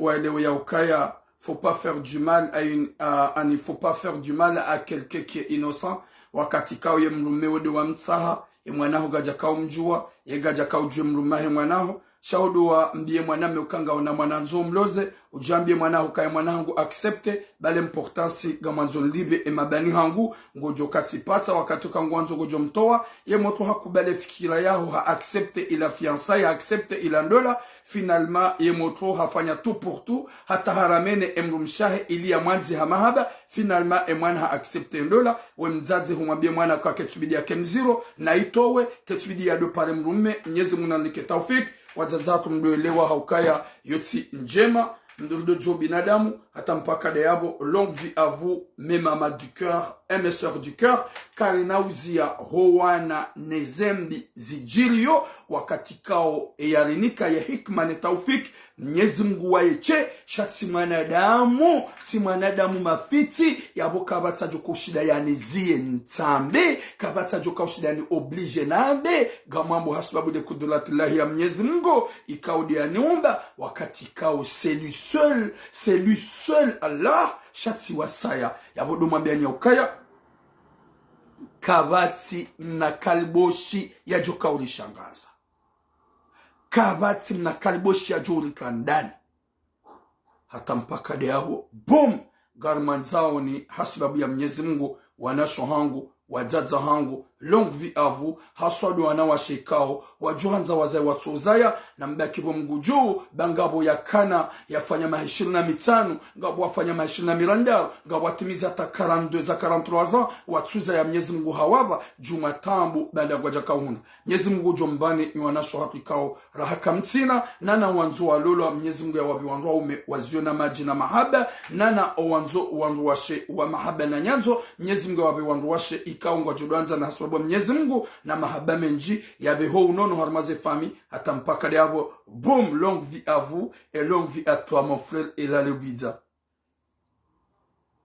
waelewe ya ukaya faut pas faire du mal il faut pas faire du mal à quelqu'un qui est innocent wakati kao ye mrume wode wa mtsaha ye mwanaho gaja kao mjua ye gaja kao jue mrumahe mwanaho shaudu wa mbie mwaname ukanga una mwananzo mloze ujambie mwanaho kaya mwanangu accepte bale importance ga mwanzo libe e mabani hangu ngojo kasipata wakati kangwanzo gojo mtoa ye moto hakubale fikira yao ha accepte ila fiançaille ha accepte ila ndola finalement ye moto hafanya tout pour tout hata haramene emrumshahe ili ya mwanzi hamahaba finalement mwana ha accepte ndola we mzazi humwambie mwana kwa ketubidi ya kemziro na itowe ketubidi ya do pare mrume Mwenyezi Mungu nalike taufik wazazatu mdoelewa haukaya yoti njema mdodo jo binadamu hata mpaka de yabo longue vie à vous mes mamas du cœur et mes sœurs du cœur karinauzia howana nezembi zijilio wakati kao eyarinika ya hikma ne taufik Mwenyezi Mungu waeche shati mwanadamu mafiti yabo kabata joko shida yani zie ntambe kabata joko shida ni oblige nabe gamambo hasbabu de kudulatillahi ya Mwenyezi Mungu ikaudi ya niumba wakati kao c'est lui seul Allah shati wasaya yabo do mwambia nyokaya kabati na kalboshi ya joka ulishangaza kabati na kalboshi ya jori kandani hata mpaka de yabo boom garman zao ni hasbabu ya Mwenyezi Mungu wanasho hangu wajaza hangu longue vie à vous haswadu wanawashikao wajuhanza wazai watsozaya na mbaki bo mguju bangabo ya kana yafanya mahishiri na mitano ngabo wafanya mahishiri na miranda ngabo watimiza hata 42 za 43 ans watsuza ya Mwenyezi Mungu hawaba jumatambu banda gwaja kaunda Mwenyezi Mungu jombani ni wanasho hakikao rahaka mtina nana wanzo walolo Mwenyezi Mungu ya wabi wanzo ume wazio na maji na mahaba nana wanzo wanzo washe wa mahaba na nyanzo Mwenyezi Mungu ya wabi wanzo washe ikao ngwa judanza na haswabu Mwenyezi Mungu na mahaba menji yabe ho unono harmaze fami hata mpaka yabo boom longue vie à vous et longue vie à toi mon frère Elale Biza.